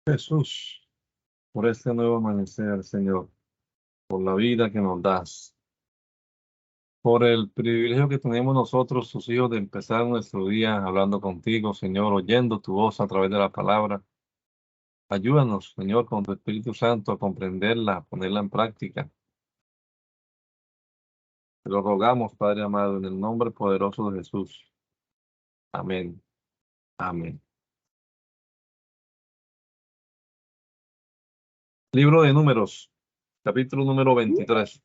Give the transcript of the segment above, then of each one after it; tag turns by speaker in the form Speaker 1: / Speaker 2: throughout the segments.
Speaker 1: Jesús, por este nuevo amanecer, Señor, por la vida que nos das, por el privilegio que tenemos nosotros, tus hijos, de empezar nuestro día hablando contigo, Señor, oyendo tu voz a través de la palabra. Ayúdanos, Señor, con tu Espíritu Santo a comprenderla, a ponerla en práctica. Te lo rogamos, Padre amado, en el nombre poderoso de Jesús. Amén. Amén. Libro de Números, capítulo número 23,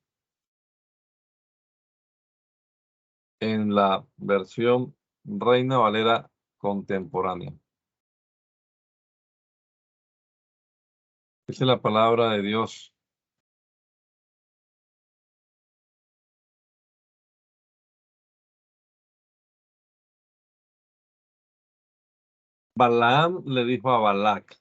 Speaker 1: en la versión Reina Valera contemporánea. Dice la palabra de Dios. Balaam le dijo a Balac: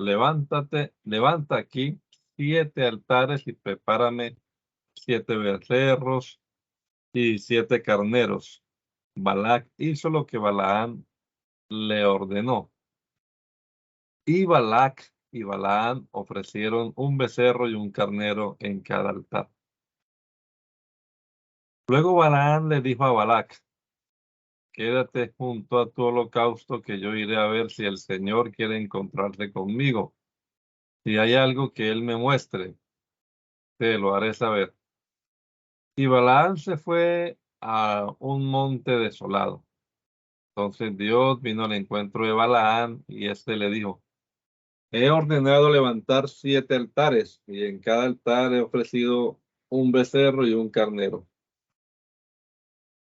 Speaker 1: levanta aquí 7 altares y prepárame 7 becerros y 7 carneros. Balac hizo lo que Balaam le ordenó. Y Balac y Balaam ofrecieron un becerro y un carnero en cada altar. Luego Balaam le dijo a Balac: quédate junto a tu holocausto, que yo iré a ver si el Señor quiere encontrarse conmigo. Si hay algo que él me muestre, te lo haré saber. Y Balaam se fue a un monte desolado. Entonces Dios vino al encuentro de Balaam y éste le dijo: he ordenado levantar 7 altares, y en cada altar he ofrecido un becerro y un carnero.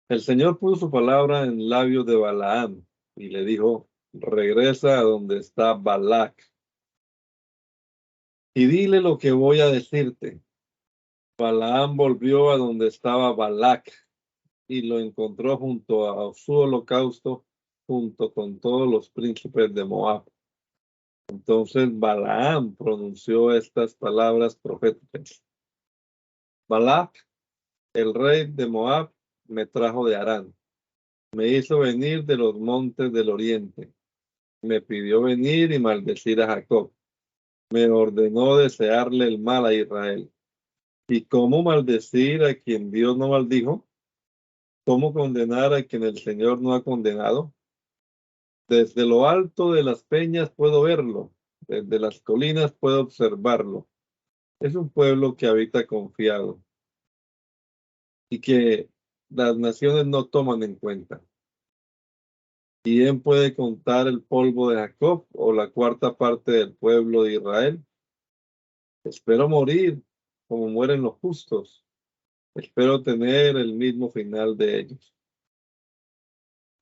Speaker 1: El Señor puso su palabra en labios de Balaam y le dijo: regresa a donde está Balac y dile lo que voy a decirte. Balaam volvió a donde estaba Balac y lo encontró junto a su holocausto, junto con todos los príncipes de Moab. Entonces Balaam pronunció estas palabras proféticas: Balac, el rey de Moab, me trajo de Harán, me hizo venir de los montes del oriente, me pidió venir y maldecir a Jacob, me ordenó desearle el mal a Israel. ¿Y cómo maldecir a quien Dios no maldijo? ¿Cómo condenar a quien el Señor no ha condenado? Desde lo alto de las peñas puedo verlo, desde las colinas puedo observarlo. Es un pueblo que habita confiado y que las naciones no toman en cuenta. ¿Quién puede contar el polvo de Jacob o la cuarta parte del pueblo de Israel? Espero morir como mueren los justos. Espero tener el mismo final de ellos.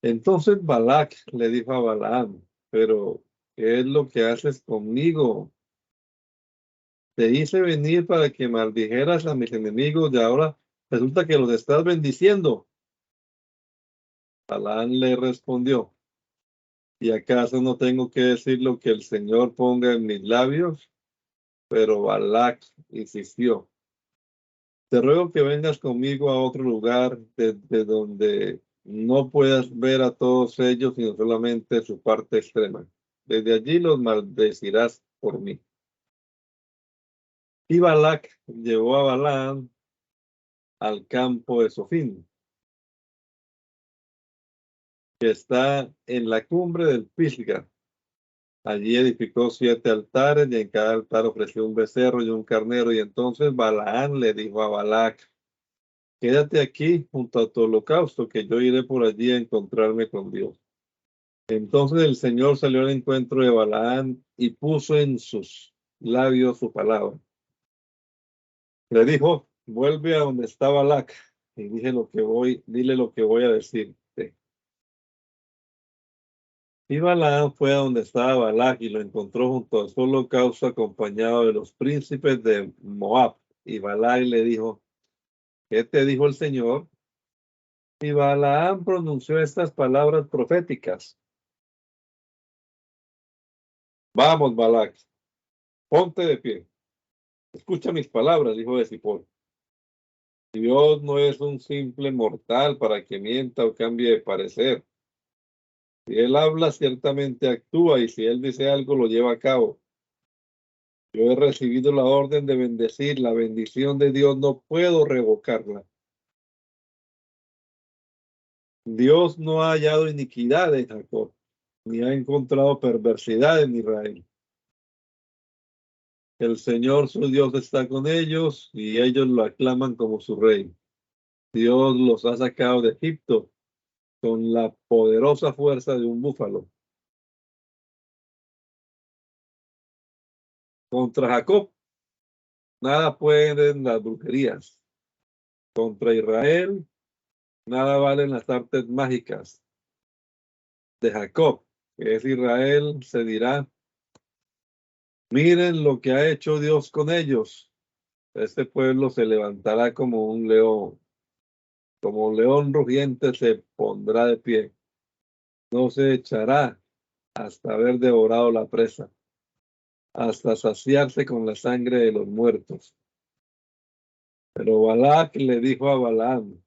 Speaker 1: Entonces Balac le dijo a Balaam: pero ¿qué es lo que haces conmigo? Te hice venir para que maldijeras a mis enemigos y ahora resulta que los estás bendiciendo. Balaam le respondió: ¿y acaso no tengo que decir lo que el Señor ponga en mis labios? Pero Balac insistió: te ruego que vengas conmigo a otro lugar desde donde no puedas ver a todos ellos, sino solamente su parte extrema. Desde allí los maldecirás por mí. Y Balac llevó a Balaam al campo de Sofín, que está en la cumbre del Pisga. Allí edificó 7 altares, y en cada altar ofreció un becerro y un carnero. Y entonces Balaam le dijo a Balac: quédate aquí junto a tu holocausto, que yo iré por allí a encontrarme con Dios. Entonces el Señor salió al encuentro de Balaam y puso en sus labios su palabra. Le dijo: vuelve a donde está Balac y dile lo que voy a decirte. Y Balaam fue a donde estaba Balac y lo encontró junto a su holocausto, acompañado de los príncipes de Moab. Y Balac le dijo: ¿qué te dijo el Señor? Y Balaam pronunció estas palabras proféticas: vamos, Balac, ponte de pie. Escucha mis palabras, hijo de Zippor. Dios no es un simple mortal para que mienta o cambie de parecer. Si él habla, ciertamente actúa, y si él dice algo, lo lleva a cabo. Yo he recibido la orden de bendecir, la bendición de Dios no puedo revocarla. Dios no ha hallado iniquidad en Jacob, ni ha encontrado perversidad en Israel. El Señor su Dios está con ellos y ellos lo aclaman como su rey. Dios los ha sacado de Egipto con la poderosa fuerza de un búfalo. Contra Jacob, nada pueden las brujerías. Contra Israel, nada valen las artes mágicas. De Jacob, que es Israel, se dirá: miren lo que ha hecho Dios con ellos. Este pueblo se levantará como un león rugiente se pondrá de pie. No se echará hasta haber devorado la presa, hasta saciarse con la sangre de los muertos. Pero Balac le dijo a Balaam: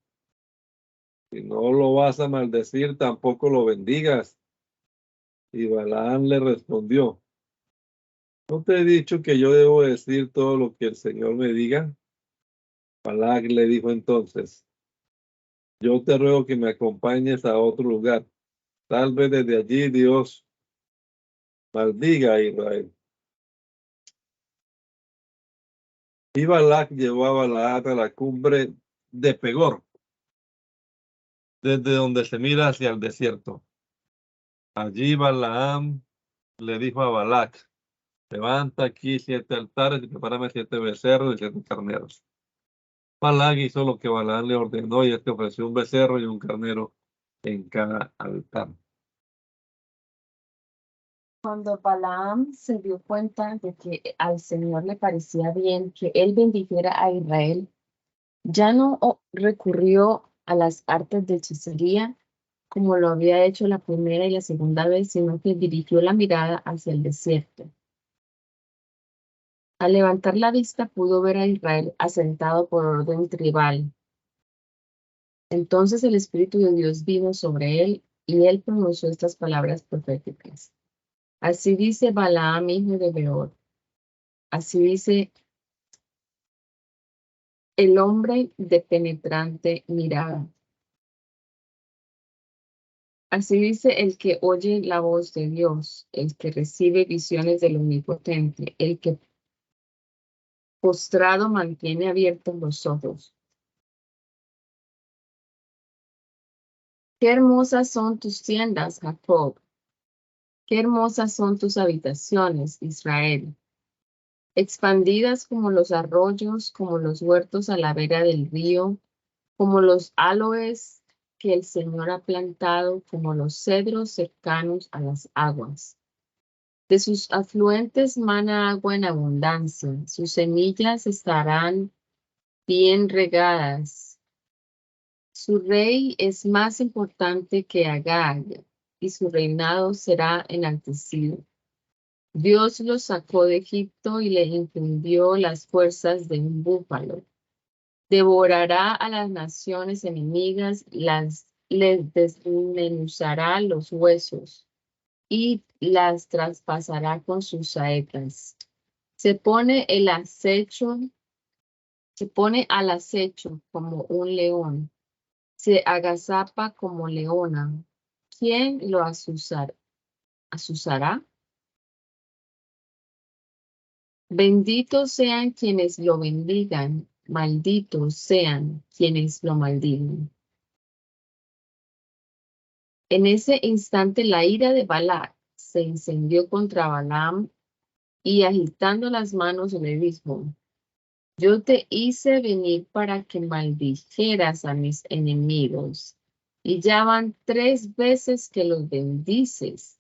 Speaker 1: si no lo vas a maldecir, tampoco lo bendigas. Y Balaam le respondió: ¿no te he dicho que yo debo decir todo lo que el Señor me diga? Balac le dijo entonces: yo te ruego que me acompañes a otro lugar. Tal vez desde allí Dios maldiga a Israel. Y Balac llevó a Balaam a la cumbre de Pegor, desde donde se mira hacia el desierto. Allí Balaam le dijo a Balac: levanta aquí 7 altares y prepárame 7 becerros y 7 carneros. Balac hizo lo que Balaam le ordenó y este ofreció un becerro y un carnero en cada altar.
Speaker 2: Cuando Balaam se dio cuenta de que al Señor le parecía bien que él bendijera a Israel, ya no recurrió a las artes de hechicería como lo había hecho la primera y la segunda vez, sino que dirigió la mirada hacia el desierto. Al levantar la vista pudo ver a Israel asentado por orden tribal. Entonces el Espíritu de Dios vino sobre él y él pronunció estas palabras proféticas. Así dice Balaam, hijo de Beor. Así dice el hombre de penetrante mirada. Así dice el que oye la voz de Dios, el que recibe visiones del Omnipotente, el que postrado mantiene abiertos los ojos. Qué hermosas son tus tiendas, Jacob. Qué hermosas son tus habitaciones, Israel. Expandidas como los arroyos, como los huertos a la vera del río, como los aloes que el Señor ha plantado, como los cedros cercanos a las aguas. De sus afluentes mana agua en abundancia, sus semillas estarán bien regadas. Su rey es más importante que Agag, y su reinado será enaltecido. Dios lo sacó de Egipto y le infundió las fuerzas de un búfalo. Devorará a las naciones enemigas, les desmenuzará los huesos y las traspasará con sus saetas. Se pone al acecho como un león, se agazapa como leona. ¿Quién lo azuzará? Benditos sean quienes lo bendigan, malditos sean quienes lo maldigan. En ese instante la ira de Balac se encendió contra Balaam y agitando las manos le dijo: yo te hice venir para que maldijeras a mis enemigos, y ya van 3 veces que los bendices.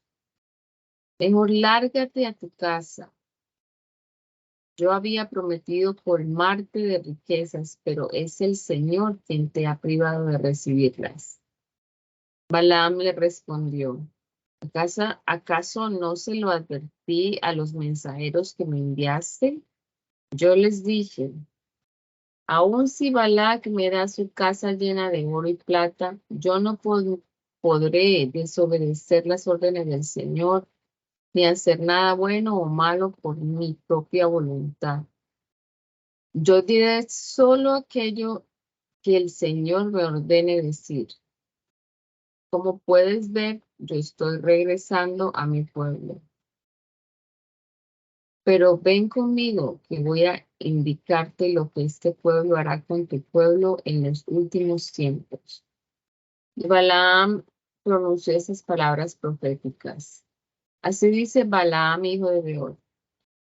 Speaker 2: Mejor lárgate a tu casa. Yo había prometido colmarte de riquezas, pero es el Señor quien te ha privado de recibirlas. Balaam le respondió: ¿Acaso no se lo advertí a los mensajeros que me enviaste? Yo les dije: aun si Balac me da su casa llena de oro y plata, yo no podré desobedecer las órdenes del Señor, ni hacer nada bueno o malo por mi propia voluntad. Yo diré solo aquello que el Señor me ordene decir. Como puedes ver, yo estoy regresando a mi pueblo. Pero ven conmigo, que voy a indicarte lo que este pueblo hará con tu pueblo en los últimos tiempos. Y Balaam pronunció esas palabras proféticas. Así dice Balaam, hijo de Beor.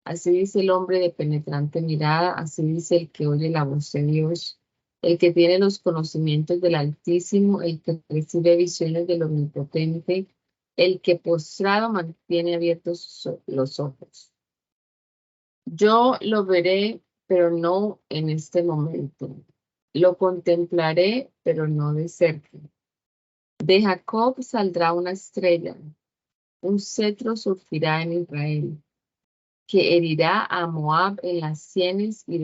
Speaker 2: Así dice el hombre de penetrante mirada, así dice el que oye la voz de Dios, el que tiene los conocimientos del Altísimo, el que recibe visiones del Omnipotente, el que postrado mantiene abiertos los ojos. Yo lo veré, pero no en este momento. Lo contemplaré, pero no de cerca. De Jacob saldrá una estrella, un cetro surgirá en Israel, que herirá a Moab en las sienes y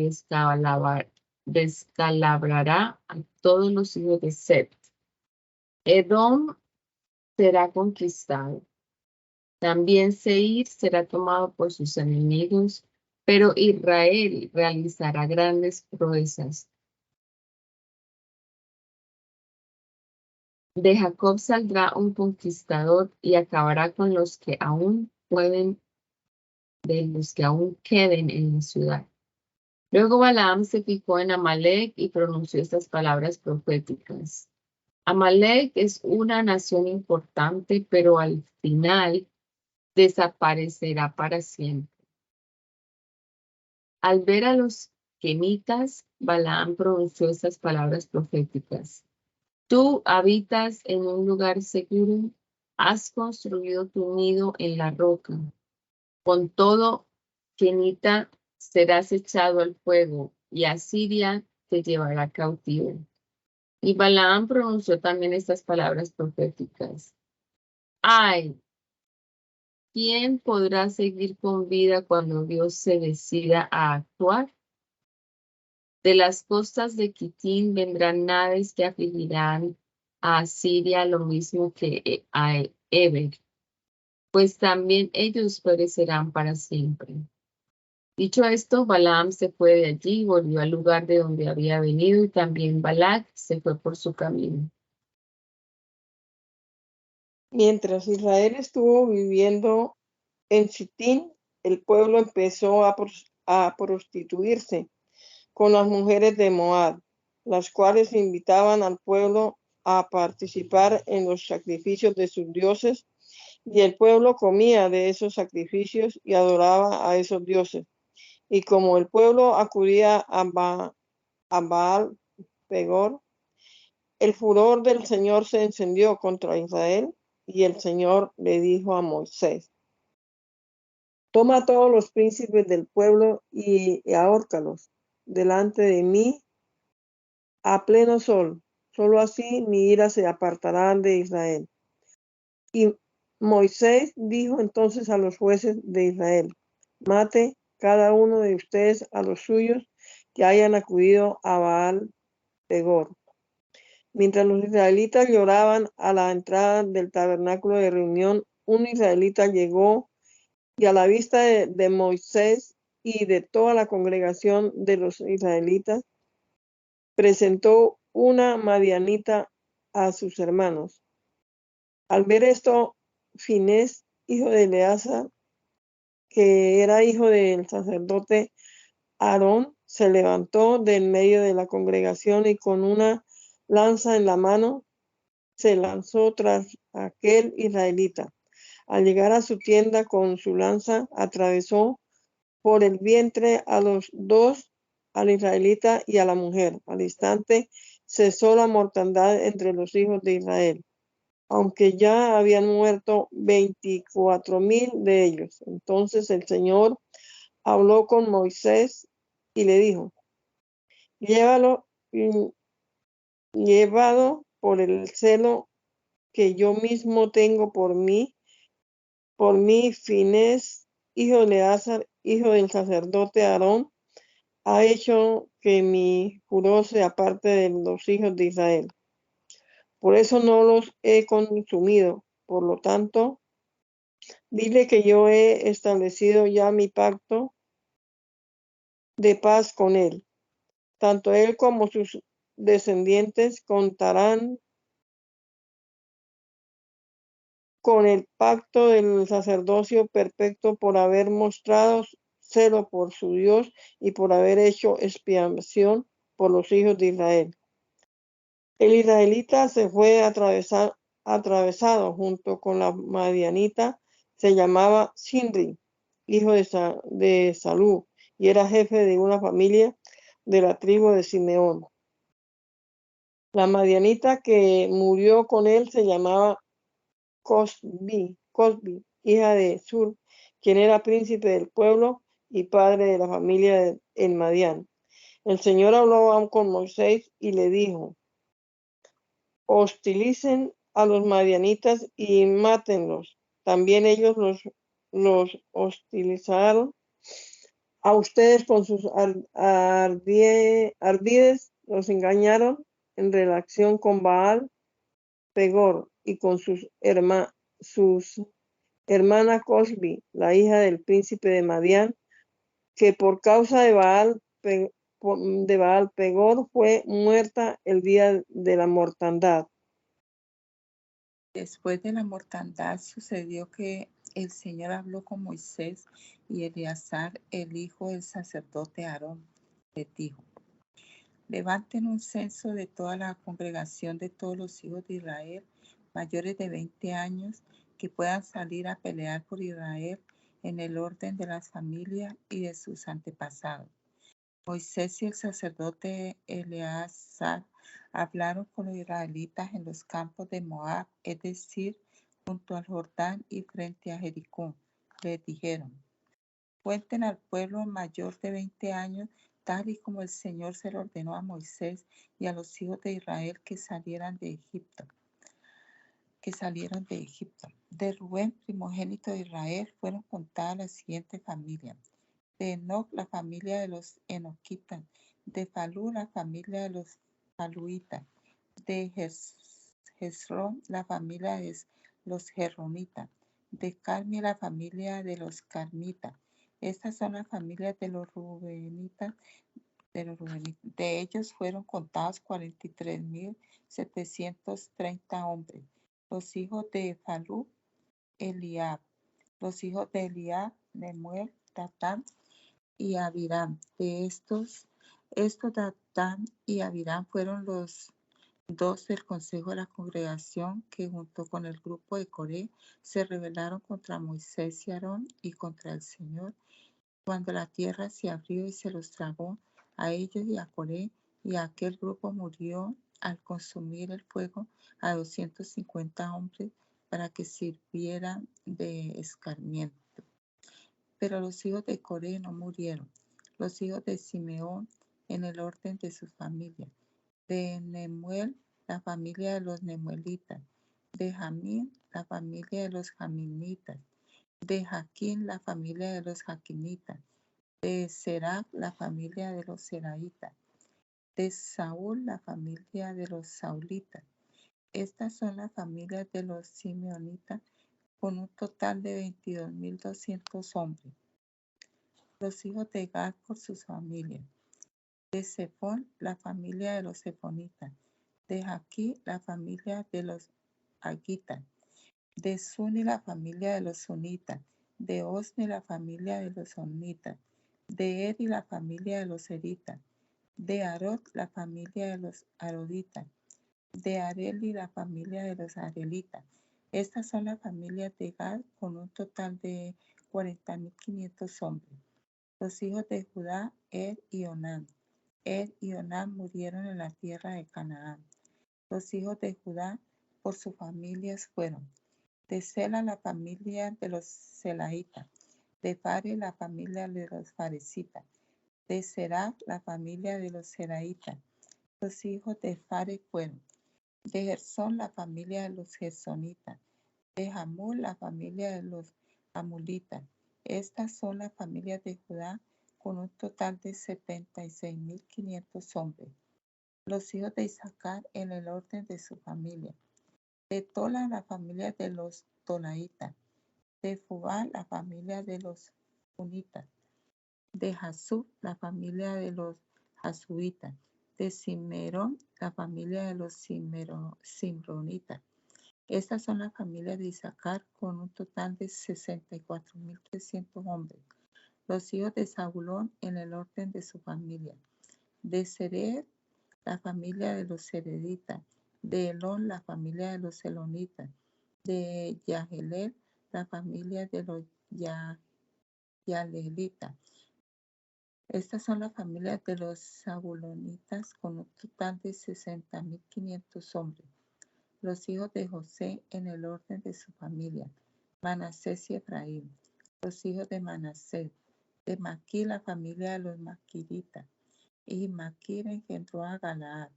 Speaker 2: descalabrará a todos los hijos de Set. Edom será conquistado. También Seir será tomado por sus enemigos, pero Israel realizará grandes proezas. De Jacob saldrá un conquistador y acabará con los que aún queden en la ciudad. Luego Balaam se fijó en Amalek y pronunció estas palabras proféticas. Amalek es una nación importante, pero al final desaparecerá para siempre. Al ver a los kenitas, Balaam pronunció estas palabras proféticas. Tú habitas en un lugar seguro, has construido tu nido en la roca. Con todo, kenita, serás echado al fuego, y Asiria te llevará cautivo. Y Balaam pronunció también estas palabras proféticas. Ay, ¿quién podrá seguir con vida cuando Dios se decida a actuar? De las costas de Quitín vendrán naves que afligirán a Asiria lo mismo que a Eber, pues también ellos perecerán para siempre. Dicho esto, Balaam se fue de allí y volvió al lugar de donde había venido, y también Balac se fue por su camino.
Speaker 3: Mientras Israel estuvo viviendo en Sitín, el pueblo empezó a prostituirse con las mujeres de Moab, las cuales invitaban al pueblo a participar en los sacrificios de sus dioses, y el pueblo comía de esos sacrificios y adoraba a esos dioses. Y como el pueblo acudía a Baal Pegor, el furor del Señor se encendió contra Israel, y el Señor le dijo a Moisés: toma a todos los príncipes del pueblo y ahórcalos delante de mí a pleno sol. Solo así mi ira se apartará de Israel. Y Moisés dijo entonces a los jueces de Israel: mate cada uno de ustedes a los suyos que hayan acudido a Baal Pegor. Mientras los israelitas lloraban a la entrada del tabernáculo de reunión, un israelita llegó y a la vista de Moisés y de toda la congregación de los israelitas, presentó una madianita a sus hermanos. Al ver esto, Finés, hijo de Eleazar, que era hijo del sacerdote Aarón, se levantó de en medio de la congregación y con una lanza en la mano se lanzó tras aquel israelita. Al llegar a su tienda con su lanza, atravesó por el vientre a los dos, al israelita y a la mujer. Al instante cesó la mortandad entre los hijos de Israel, aunque ya habían muerto 24,000 de ellos. Entonces el Señor habló con Moisés y le dijo: llevado por el celo que yo mismo tengo por mí, Finés, hijo de Eleazar, hijo del sacerdote Aarón, ha hecho que mi furor se aparte de los hijos de Israel. Por eso no los he consumido. Por lo tanto, dile que yo he establecido ya mi pacto de paz con él. Tanto él como sus descendientes contarán con el pacto del sacerdocio perfecto por haber mostrado celo por su Dios y por haber hecho expiación por los hijos de Israel. El israelita se fue atravesado junto con la madianita, se llamaba Sinri, hijo de Salú, y era jefe de una familia de la tribu de Simeón. La madianita que murió con él se llamaba Cosbi, hija de Sur, quien era príncipe del pueblo y padre de la familia en Madián. El Señor habló aún con Moisés y le dijo: hostilicen a los madianitas y mátenlos. También ellos los hostilizaron a ustedes con sus ardides, los engañaron en relación con Baal Pegor y con sus hermana Cosbi, la hija del príncipe de Madián, que por causa de Baal Pegor fue muerta el día de la mortandad.
Speaker 4: Después de la mortandad sucedió que el Señor habló con Moisés y Eleazar, el hijo del sacerdote Aarón, les dijo: levanten un censo de toda la congregación de todos los hijos de Israel, mayores de 20 años, que puedan salir a pelear por Israel en el orden de las familias y de sus antepasados. Moisés y el sacerdote Eleazar hablaron con los israelitas en los campos de Moab, es decir, junto al Jordán y frente a Jericó. Les dijeron: cuenten al pueblo mayor de 20 años, tal y como el Señor se lo ordenó a Moisés y a los hijos de Israel que salieron de Egipto. De Rubén, primogénito de Israel, fueron contadas las siguientes familias: de Enoc, la familia de los enoquitas; de Falú, la familia de los faluitas; de Hezrón, la familia de los gerronitas; de Carmi, la familia de los carmitas. Estas son las familias de los rubenitas. De ellos fueron contados 43,730 hombres. Los hijos de Falú, Eliab; los hijos de Eliab, Nemuel, Datán y Abiram. De estos Datán y Abiram fueron los dos del consejo de la congregación que junto con el grupo de Coré se rebelaron contra Moisés y Aarón y contra el Señor, cuando la tierra se abrió y se los tragó a ellos y a Coré, y aquel grupo murió al consumir el fuego a 250 hombres para que sirvieran de escarmiento. Pero los hijos de Coré no murieron. Los hijos de Simeón, en el orden de sus familias: de Nemuel, la familia de los nemuelitas; de Jamín, la familia de los jaminitas; de Jaquín, la familia de los jaquinitas; de Serac, la familia de los seraitas; de Saúl, la familia de los saulitas. Estas son las familias de los simeonitas, con un total de 22,200 hombres. Los hijos de Gad por sus familias: de Zephón, la familia de los zephonitas; de Jaquí, la familia de los hagitas; de Suni, la familia de los sunitas; de Osni, la familia de los osnitas; de Eri, la familia de los eritas; de Arod, la familia de los aroditas; de Areli, la familia de los arelitas. Estas son las familias de Gad, con un total de 40,500 hombres. Los hijos de Judá, y Onán. Y Onán murieron en la tierra de Canaán. Los hijos de Judá por sus familias fueron: de Sela, la familia de los selaitas; de Fare, la familia de los faresitas; de Serac, la familia de los seraitas. Los hijos de Fare fueron: de Gersón, la familia de los gersonitas; de Jamul, la familia de los amulitas. Estas son las familias de Judá, con un total de 76,500 hombres. Los hijos de Isaacar en el orden de su familia. De Tola, la familia de los tolaitas. De Fubá, la familia de los punitas. De Jasub, la familia de los jasubitas. De Simerón, la familia de los simronitas. Estas son las familias de Isaacar con un total de 64.300 hombres. Los hijos de Zabulón en el orden de su familia. De Sered, la familia de los sereditas. De Elón, la familia de los elonitas. De Yahelel, la familia de los yalelitas. Estas son las familias de los zabulonitas con un total de 60.500 hombres. Los hijos de José en el orden de su familia. Manasés y Efraín. Los hijos de Manasés. De Maquir, la familia de los maquiritas. Y Maquir engendró a Galaad.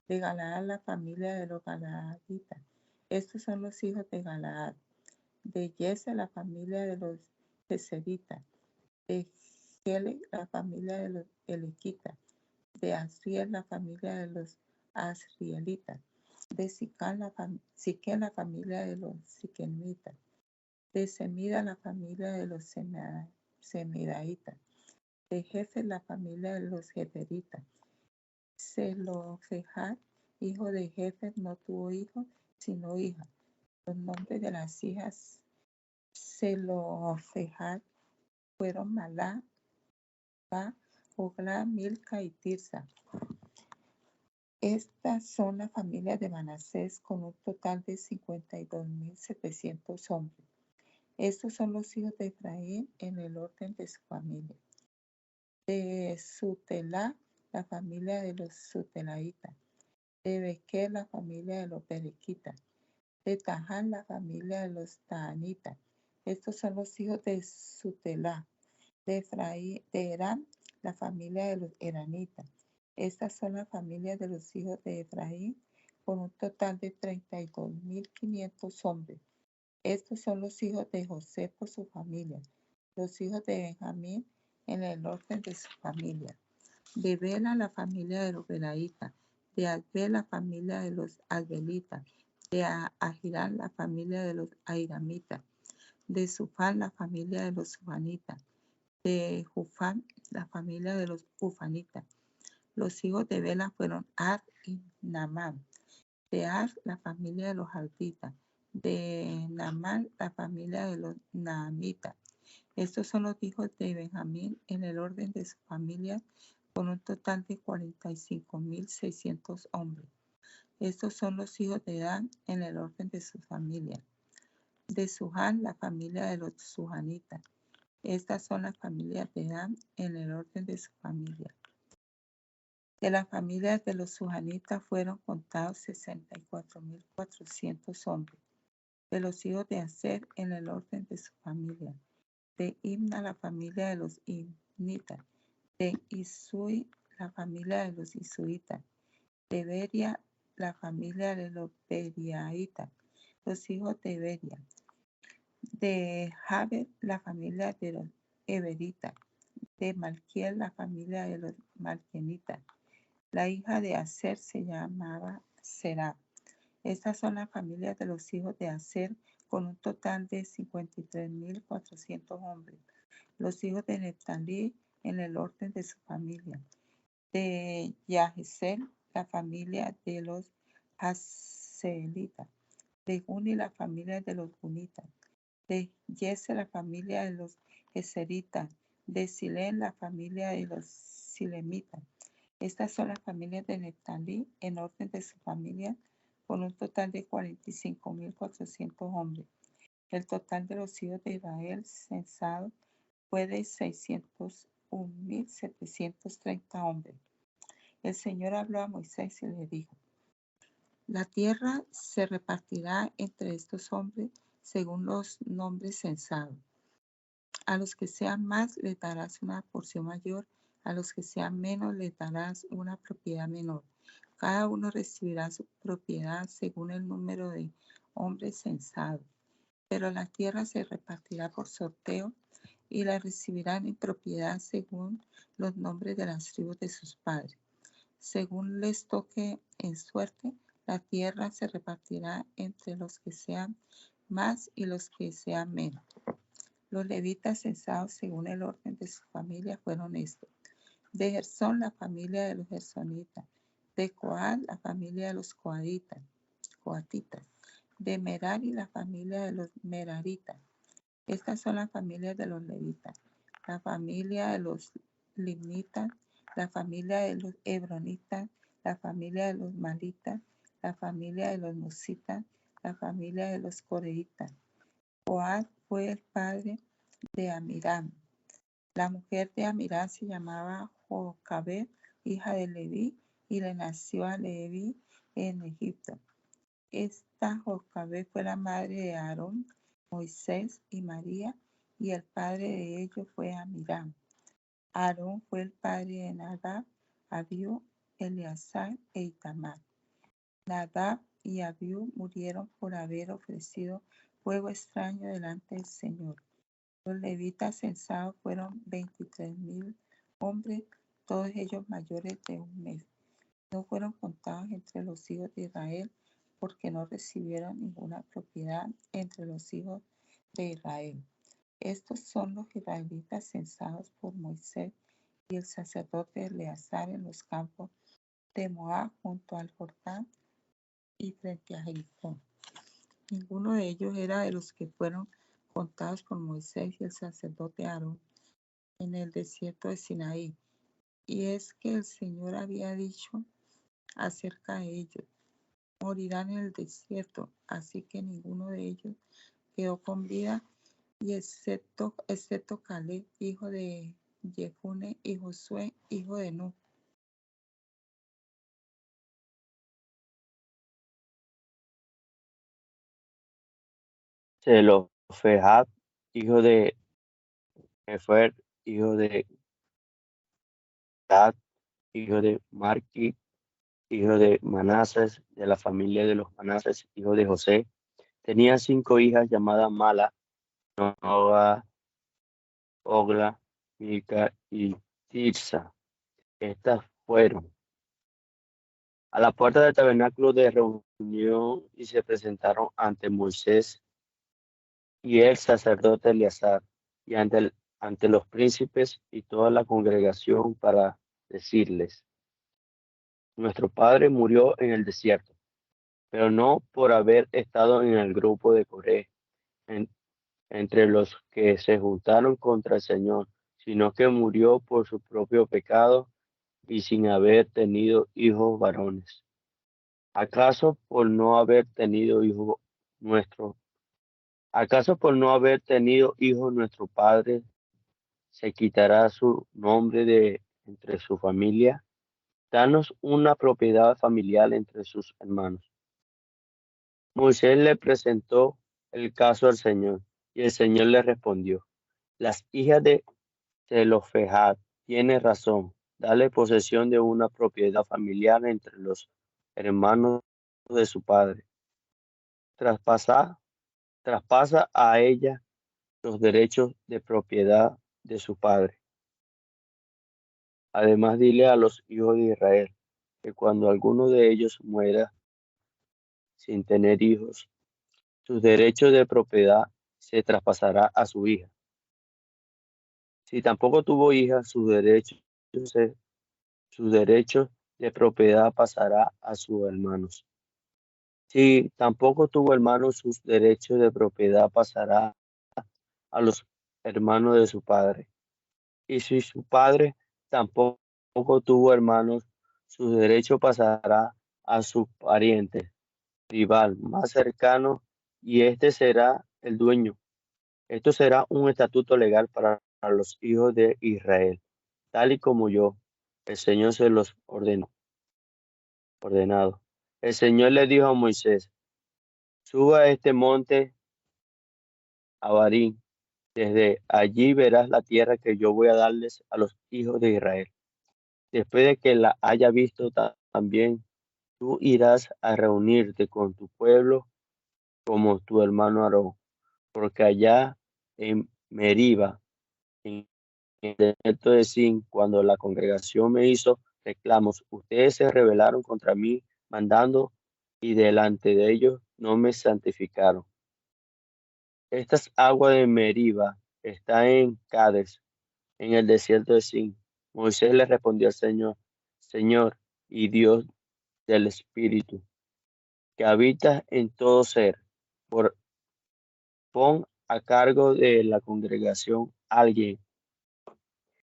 Speaker 4: De Galaad, la familia de los galaaditas. Estos son los hijos de Galaad. De Yese, la familia de los geseritas. De Gelec, la familia de los elequitas. De Asriel, la familia de los asrielitas. De Siquén, la familia de los siquemitas. De Semida, la familia de los semidaitas. De Jefer, la familia de los jeferitas. Zelofejad, hijo de Jefer, no tuvo hijos, sino hijas. Los nombres de las hijas Zelofejad fueron Malá, Pa, Ogla, Milca y Tirsa. Estas son las familias de Manasés con un total de 52.700 hombres. Estos son los hijos de Efraín en el orden de su familia. De Sutelá, la familia de los sutelaitas. De Bequer, la familia de los berequitas. De Taján, la familia de los tahanitas. Estos son los hijos de Sutelá. De Herán, la familia de los eranitas. Estas son las familias de los hijos de Efraín con un total de 32.500 hombres. Estos son los hijos de José por su familia. Los hijos de Benjamín en el orden de su familia. De Bela, la familia de los belaitas. De Adbel, la familia de los adbelitas. De Ahirán, la familia de los airamitas. De Sufán, la familia de los sufanitas. De Jufán, la familia de los ufanitas. Los hijos de Bela fueron Ar y Naamán. De Ar, la familia de los arditas. De Naamán, la familia de los naamitas. Estos son los hijos de Benjamín en el orden de su familia con un total de 45.600 hombres. Estos son los hijos de Dan en el orden de su familia. De Suhan, la familia de los suhanitas. Estas son las familias de Dan en el orden de su familia. De las familias de los suhanitas fueron contados 64.400 hombres. De los hijos de Aser en el orden de su familia. De Imna, la familia de los imnitas. De Isui, la familia de los isuitas. De Beria, la familia de los beriaitas. Los hijos de Beria. De Jaber, la familia de los eberitas. De Malquiel, la familia de los malquienitas. La hija de Aser se llamaba Será. Estas son las familias de los hijos de Aser con un total de 53.400 hombres. Los hijos de Neftalí en el orden de su familia. De Yahisel, la familia de los Haselitas. De Guni, la familia de los Gunitas. De Yese, la familia de los Geseritas. De Silén, la familia de los Silemitas. Estas son las familias de Neftalí en orden de su familia con un total de 45.400 hombres. El total de los hijos de Israel censado fue de 601.730 hombres. El Señor habló a Moisés y le dijo: la tierra se repartirá entre estos hombres según los nombres censados. A los que sean más les darás una porción mayor, a los que sean menos les darás una propiedad menor. Cada uno recibirá su propiedad según el número de hombres censados. Pero la tierra se repartirá por sorteo y la recibirán en propiedad según los nombres de las tribus de sus padres. según les toque en suerte, la tierra se repartirá entre los que sean más y los que sean menos. Los levitas censados según el orden de su familia fueron estos: de Gersón, la familia de los gersonitas; de Coat, la familia de los coatitas; de Merari, la familia de los meraritas. Estas son las familias de los levitas: la familia de los limnitas, la familia de los hebronitas, la familia de los malitas, la familia de los musitas, la familia de los coreitas. Coat fue el padre de Amiram. La mujer de Amiram se llamaba Jocabed, hija de Leví, y le nació a Leví en Egipto. Esta Jocabed fue la madre de Aarón, Moisés y María, y el padre de ellos fue Amiram. Aarón fue el padre de Nadab, Abiú, Eleazar e Itamar. Nadab y Abiú murieron por haber ofrecido fuego extraño delante del Señor. Los levitas censados fueron 23,000 hombres, todos ellos mayores de un mes. No fueron contados entre los hijos de Israel, porque no recibieron ninguna propiedad entre los hijos de Israel. Estos son los israelitas censados por Moisés y el sacerdote Eleazar en los campos de Moab junto al Jordán y frente a Jericó. Ninguno de ellos era de los que fueron contados por Moisés y el sacerdote Aarón en el desierto de Sinaí. Y es que el Señor había dicho acerca de ellos: morirán en el desierto. Así que ninguno de ellos quedó con vida, y excepto Caleb, hijo de Jefune, y Josué, hijo de Nun.
Speaker 5: Zelofehad, hijo de Hefer, hijo de Gad, hijo de Marqui, hijo de Manases, de la familia de los Manases, hijo de José. Tenía 5 hijas llamadas Mala, Noa, Ogla, Milca y Tirsa. Estas fueron a la puerta del tabernáculo de reunión y se presentaron ante Moisés y el sacerdote Eleazar y ante los príncipes y toda la congregación para decirles: nuestro padre murió en el desierto, pero no por haber estado en el grupo de Coré, entre los que se juntaron contra el Señor, sino que murió por su propio pecado y sin haber tenido hijos varones. ¿Acaso por no haber tenido hijos nuestro nuestro padre se quitará su nombre de entre su familia? Danos una propiedad familiar entre sus hermanos. Moisés le presentó el caso al Señor, y el Señor le respondió: las hijas de Zelofehad tienen razón. Dale posesión de una propiedad familiar entre los hermanos de su padre. Traspasa a ella los derechos de propiedad de su padre. Además, dile a los hijos de Israel que cuando alguno de ellos muera sin tener hijos, sus derechos de propiedad se traspasará a su hija. Si tampoco tuvo hija, sus derechos de propiedad pasará a sus hermanos. Si tampoco tuvo hermanos, sus derechos de propiedad pasará a los hermanos de su padre. Y si su padre tampoco tuvo hermanos, su derecho pasará a su pariente rival más cercano, y este será el dueño. Esto será un estatuto legal para los hijos de Israel, tal y como yo, el Señor, se los ordenado. El Señor le dijo a Moisés: suba a este monte Abarim. Desde allí verás la tierra que yo voy a darles a los hijos de Israel. Después de que la haya visto también, tú irás a reunirte con tu pueblo como tu hermano Aarón, porque allá en Meriba, en el desierto de Sin, cuando la congregación me hizo reclamos. Ustedes se rebelaron contra mí, mandando, y delante de ellos no me santificaron. Estas aguas de Meriba están en Cades, en el desierto de Sin. Moisés le respondió al Señor, Señor y Dios del Espíritu, que habita en todo ser, pon a cargo de la congregación alguien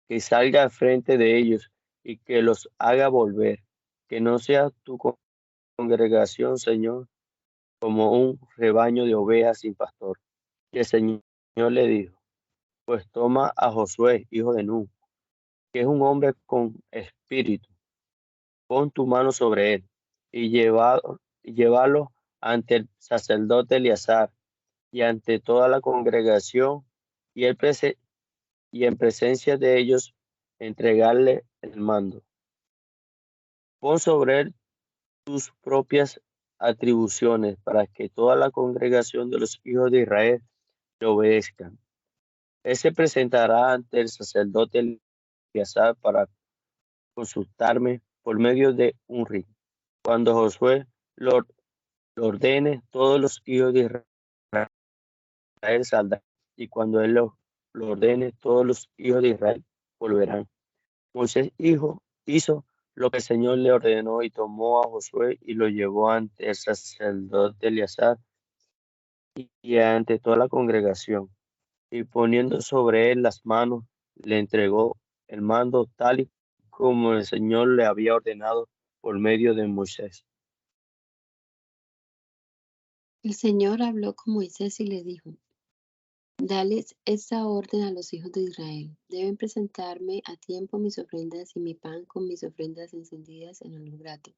Speaker 5: que salga al frente de ellos y que los haga volver, que no sea tu congregación, Señor, como un rebaño de ovejas sin pastor. Y el Señor le dijo, pues toma a Josué, hijo de Nun, que es un hombre con espíritu, pon tu mano sobre él y llévalo ante el sacerdote Eleazar y ante toda la congregación y, y en presencia de ellos entregarle el mando. Pon sobre él tus propias atribuciones para que toda la congregación de los hijos de Israel le obedezcan. Él se presentará ante el sacerdote Eleazar para consultarme por medio de un ring. Cuando Josué lo ordene, todos los hijos de Israel saldrán, y cuando él lo ordene, todos los hijos de Israel volverán. Moisés hizo lo que el Señor le ordenó y tomó a Josué y lo llevó ante el sacerdote Eleazar y ante toda la congregación. Y poniendo sobre él las manos, le entregó el mando tal y como el Señor le había ordenado por medio de Moisés.
Speaker 6: El Señor habló con Moisés y le dijo, dales esta orden a los hijos de Israel. Deben presentarme a tiempo mis ofrendas y mi pan con mis ofrendas encendidas en olor grato.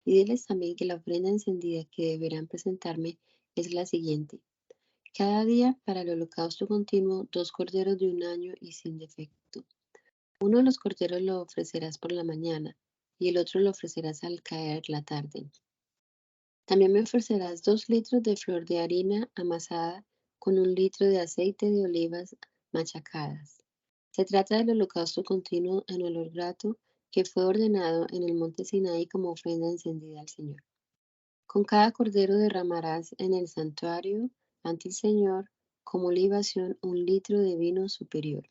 Speaker 6: Y diles también que la ofrenda encendida que deberán presentarme es la siguiente. Cada día para el holocausto continuo 2 corderos de un año y sin defecto. Uno de los corderos lo ofrecerás por la mañana y el otro lo ofrecerás al caer la tarde. También me ofrecerás 2 litros de flor de harina amasada con 1 litro de aceite de olivas machacadas. Se trata del holocausto continuo en olor grato que fue ordenado en el monte Sinaí como ofrenda encendida al Señor. Con cada cordero derramarás en el santuario ante el Señor como libación 1 litro de vino superior.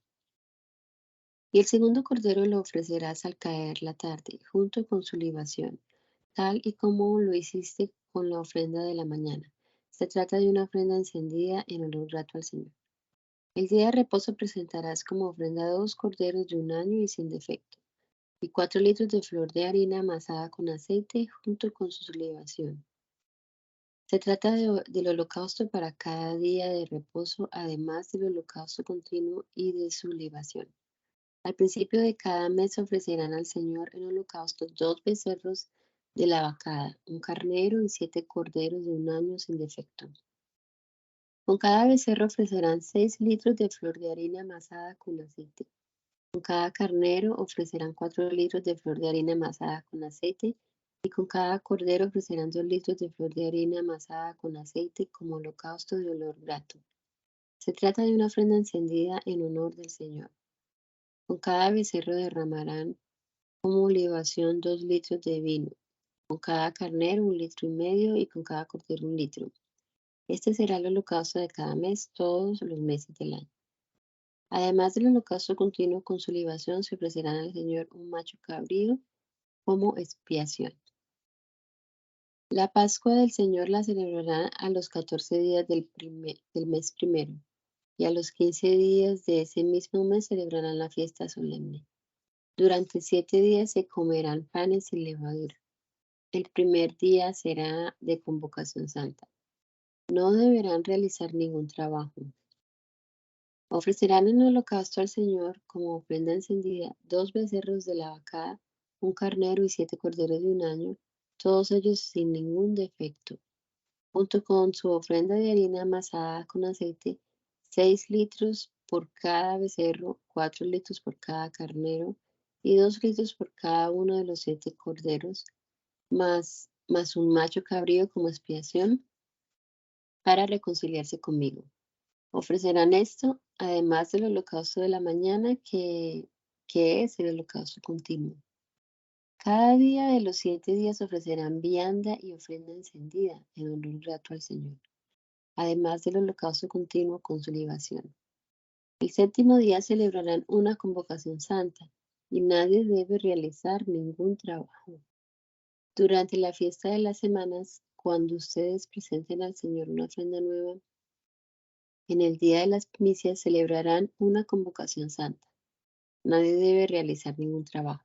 Speaker 6: Y el segundo cordero lo ofrecerás al caer la tarde, junto con su libación, tal y como lo hiciste con la ofrenda de la mañana. Se trata de una ofrenda encendida en olor grato al Señor. El día de reposo presentarás como ofrenda 2 corderos de un año y sin defecto, y 4 litros de flor de harina amasada con aceite junto con su libación. Se trata del holocausto para cada día de reposo, además del holocausto continuo y de su libación. Al principio de cada mes ofrecerán al Señor en holocausto 2 becerros de la vacada, un carnero y 7 corderos de un año sin defecto. Con cada becerro ofrecerán 6 litros de flor de harina amasada con aceite. Con cada carnero ofrecerán 4 litros de flor de harina amasada con aceite. Y con cada cordero ofrecerán 2 litros de flor de harina amasada con aceite como holocausto de olor grato. Se trata de una ofrenda encendida en honor del Señor. Con cada becerro derramarán como libación 2 litros de vino, con cada carnero 1,5 litros y con cada cordero 1 litro. Este será el holocausto de cada mes, todos los meses del año. Además del holocausto continuo con su libación, se ofrecerán al Señor un macho cabrío como expiación. La Pascua del Señor la celebrarán a los 14 días del mes primero, y a los 15 días de ese mismo mes celebrarán la fiesta solemne. Durante 7 días se comerán panes sin levadura. El primer día será de convocación santa. No deberán realizar ningún trabajo. Ofrecerán en holocausto al Señor como ofrenda encendida 2 becerros de la vacada, un carnero y 7 corderos de un año, todos ellos sin ningún defecto, junto con su ofrenda de harina amasada con aceite, 6 litros por cada becerro, 4 litros por cada carnero y 2 litros por cada uno de los 7 corderos, más un macho cabrío como expiación para reconciliarse conmigo. Ofrecerán esto, además del holocausto de la mañana, que es el holocausto continuo. Cada día de los 7 días ofrecerán vianda y ofrenda encendida en olor grato al Señor, además del holocausto continuo con su libación. El 7º día celebrarán una convocación santa y nadie debe realizar ningún trabajo. Durante la fiesta de las semanas, cuando ustedes presenten al Señor una ofrenda nueva, en el día de las primicias celebrarán una convocación santa. Nadie debe realizar ningún trabajo.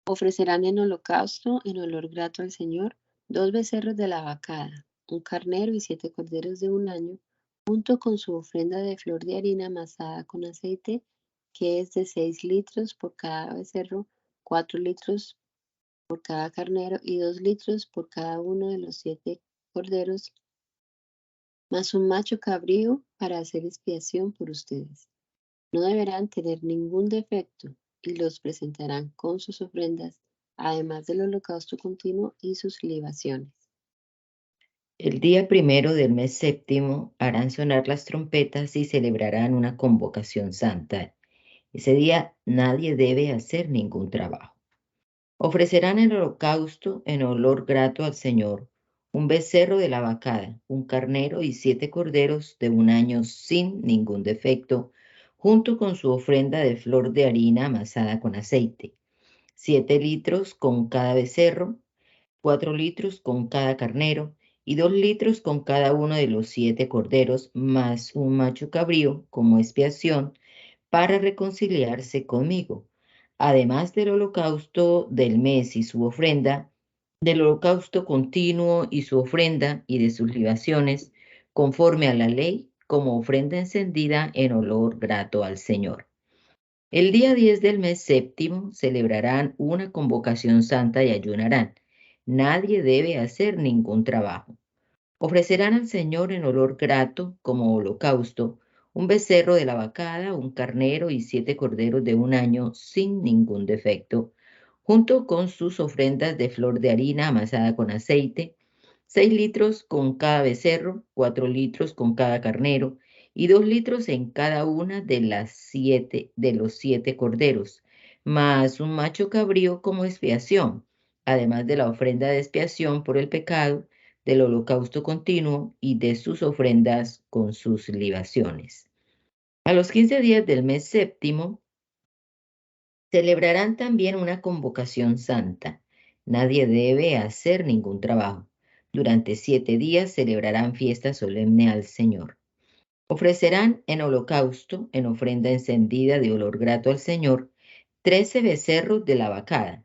Speaker 6: Ofrecerán en holocausto, en olor grato al Señor, 2 becerros de la vacada, un carnero y 7 corderos de un año, junto con su ofrenda de flor de harina amasada con aceite, que es de 6 litros por cada becerro, 4 litros por cada carnero y 2 litros por cada uno de los 7 corderos, más un macho cabrío para hacer expiación por ustedes. No deberán tener ningún defecto y los presentarán con sus ofrendas, además del holocausto continuo y sus libaciones.
Speaker 7: El día primero del mes séptimo harán sonar las trompetas y celebrarán una convocación santa. Ese día nadie debe hacer ningún trabajo. Ofrecerán el holocausto en olor grato al Señor, un becerro de la vacada, un carnero y 7 corderos de un año sin ningún defecto, junto con su ofrenda de flor de harina amasada con aceite, 7 litros con cada becerro, 4 litros con cada carnero y 2 litros con cada uno de los 7 corderos, más un macho cabrío como expiación para reconciliarse conmigo, además del holocausto del mes y su ofrenda, del holocausto continuo y su ofrenda y de sus libaciones, conforme a la ley, como ofrenda encendida en olor grato al Señor. El día 10 del mes séptimo celebrarán una convocación santa y ayunarán. Nadie debe hacer ningún trabajo. Ofrecerán al Señor en olor grato, como holocausto, un becerro de la vacada, un carnero y 7 corderos de un año sin ningún defecto, junto con sus ofrendas de flor de harina amasada con aceite, 6 litros con cada becerro, 4 litros con cada carnero y 2 litros en cada una de los 7 corderos, más un macho cabrío como expiación, además de la ofrenda de expiación por el pecado, del holocausto continuo y de sus ofrendas con sus libaciones. A los 15 días del mes séptimo, celebrarán también una convocación santa. Nadie debe hacer ningún trabajo. Durante 7 días celebrarán fiesta solemne al Señor. Ofrecerán en holocausto, en ofrenda encendida de olor grato al Señor, 13 becerros de la vacada,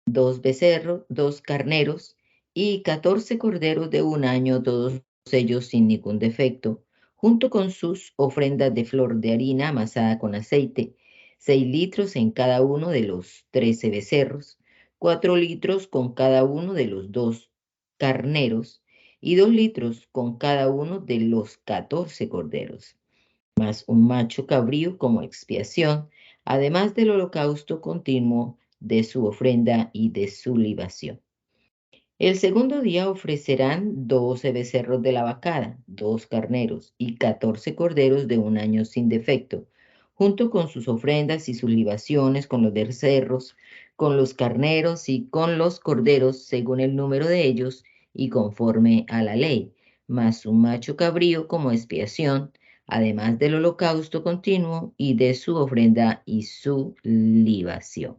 Speaker 7: 2 becerros, 2 carneros y 14 corderos de un año, todos ellos sin ningún defecto, junto con sus ofrendas de flor de harina amasada con aceite, 6 litros en cada uno de los 13 becerros, 4 litros con cada uno de los 2 carneros y 2 litros con cada uno de los 14 corderos, más un macho cabrío como expiación, además del holocausto continuo de su ofrenda y de su libación. El segundo día ofrecerán 12 becerros de la vacada, 2 carneros y 14 corderos de un año sin defecto, junto con sus ofrendas y sus libaciones, con los becerros, con los carneros y con los corderos, según el número de ellos y conforme a la ley, más un macho cabrío como expiación, además del holocausto continuo y de su ofrenda y su libación.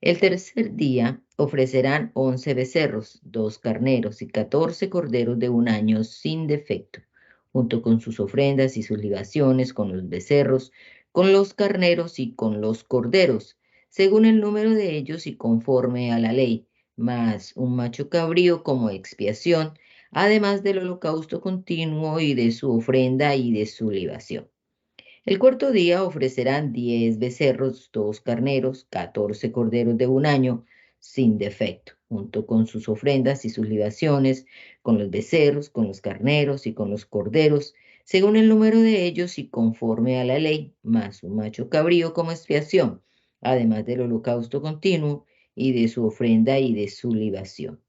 Speaker 7: El tercer día ofrecerán 11 becerros, 2 carneros y 14 corderos de un año sin defecto, junto con sus ofrendas y sus libaciones, con los becerros, con los carneros y con los corderos, según el número de ellos y conforme a la ley, más un macho cabrío como expiación, además del holocausto continuo y de su ofrenda y de su libación. El cuarto día ofrecerán 10 becerros, 2 carneros, 14 corderos de un año sin defecto, junto con sus ofrendas y sus libaciones, con los becerros, con los carneros y con los corderos, según el número de ellos y conforme a la ley, más un macho cabrío como expiación, además del holocausto continuo y de su ofrenda y de su libación.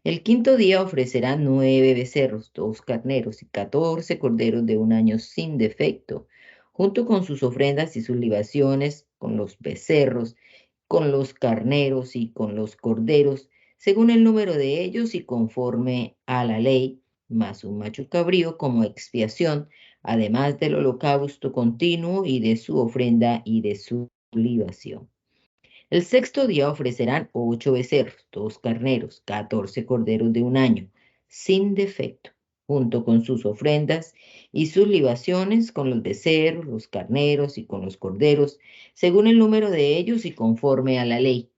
Speaker 7: El quinto día ofrecerán 9 becerros, 2 carneros y 14 corderos de un año sin defecto, junto con sus ofrendas y sus libaciones, con los becerros, con los carneros y con los corderos, según el número de ellos y conforme a la ley, más un macho cabrío como expiación, además del holocausto continuo y de su ofrenda y de su libación. El sexto día ofrecerán 8 becerros, 2 carneros, 14 corderos de un año, sin defecto, junto con sus ofrendas y sus libaciones, con los becerros, los carneros y con los corderos, según el número de ellos y conforme a la ley,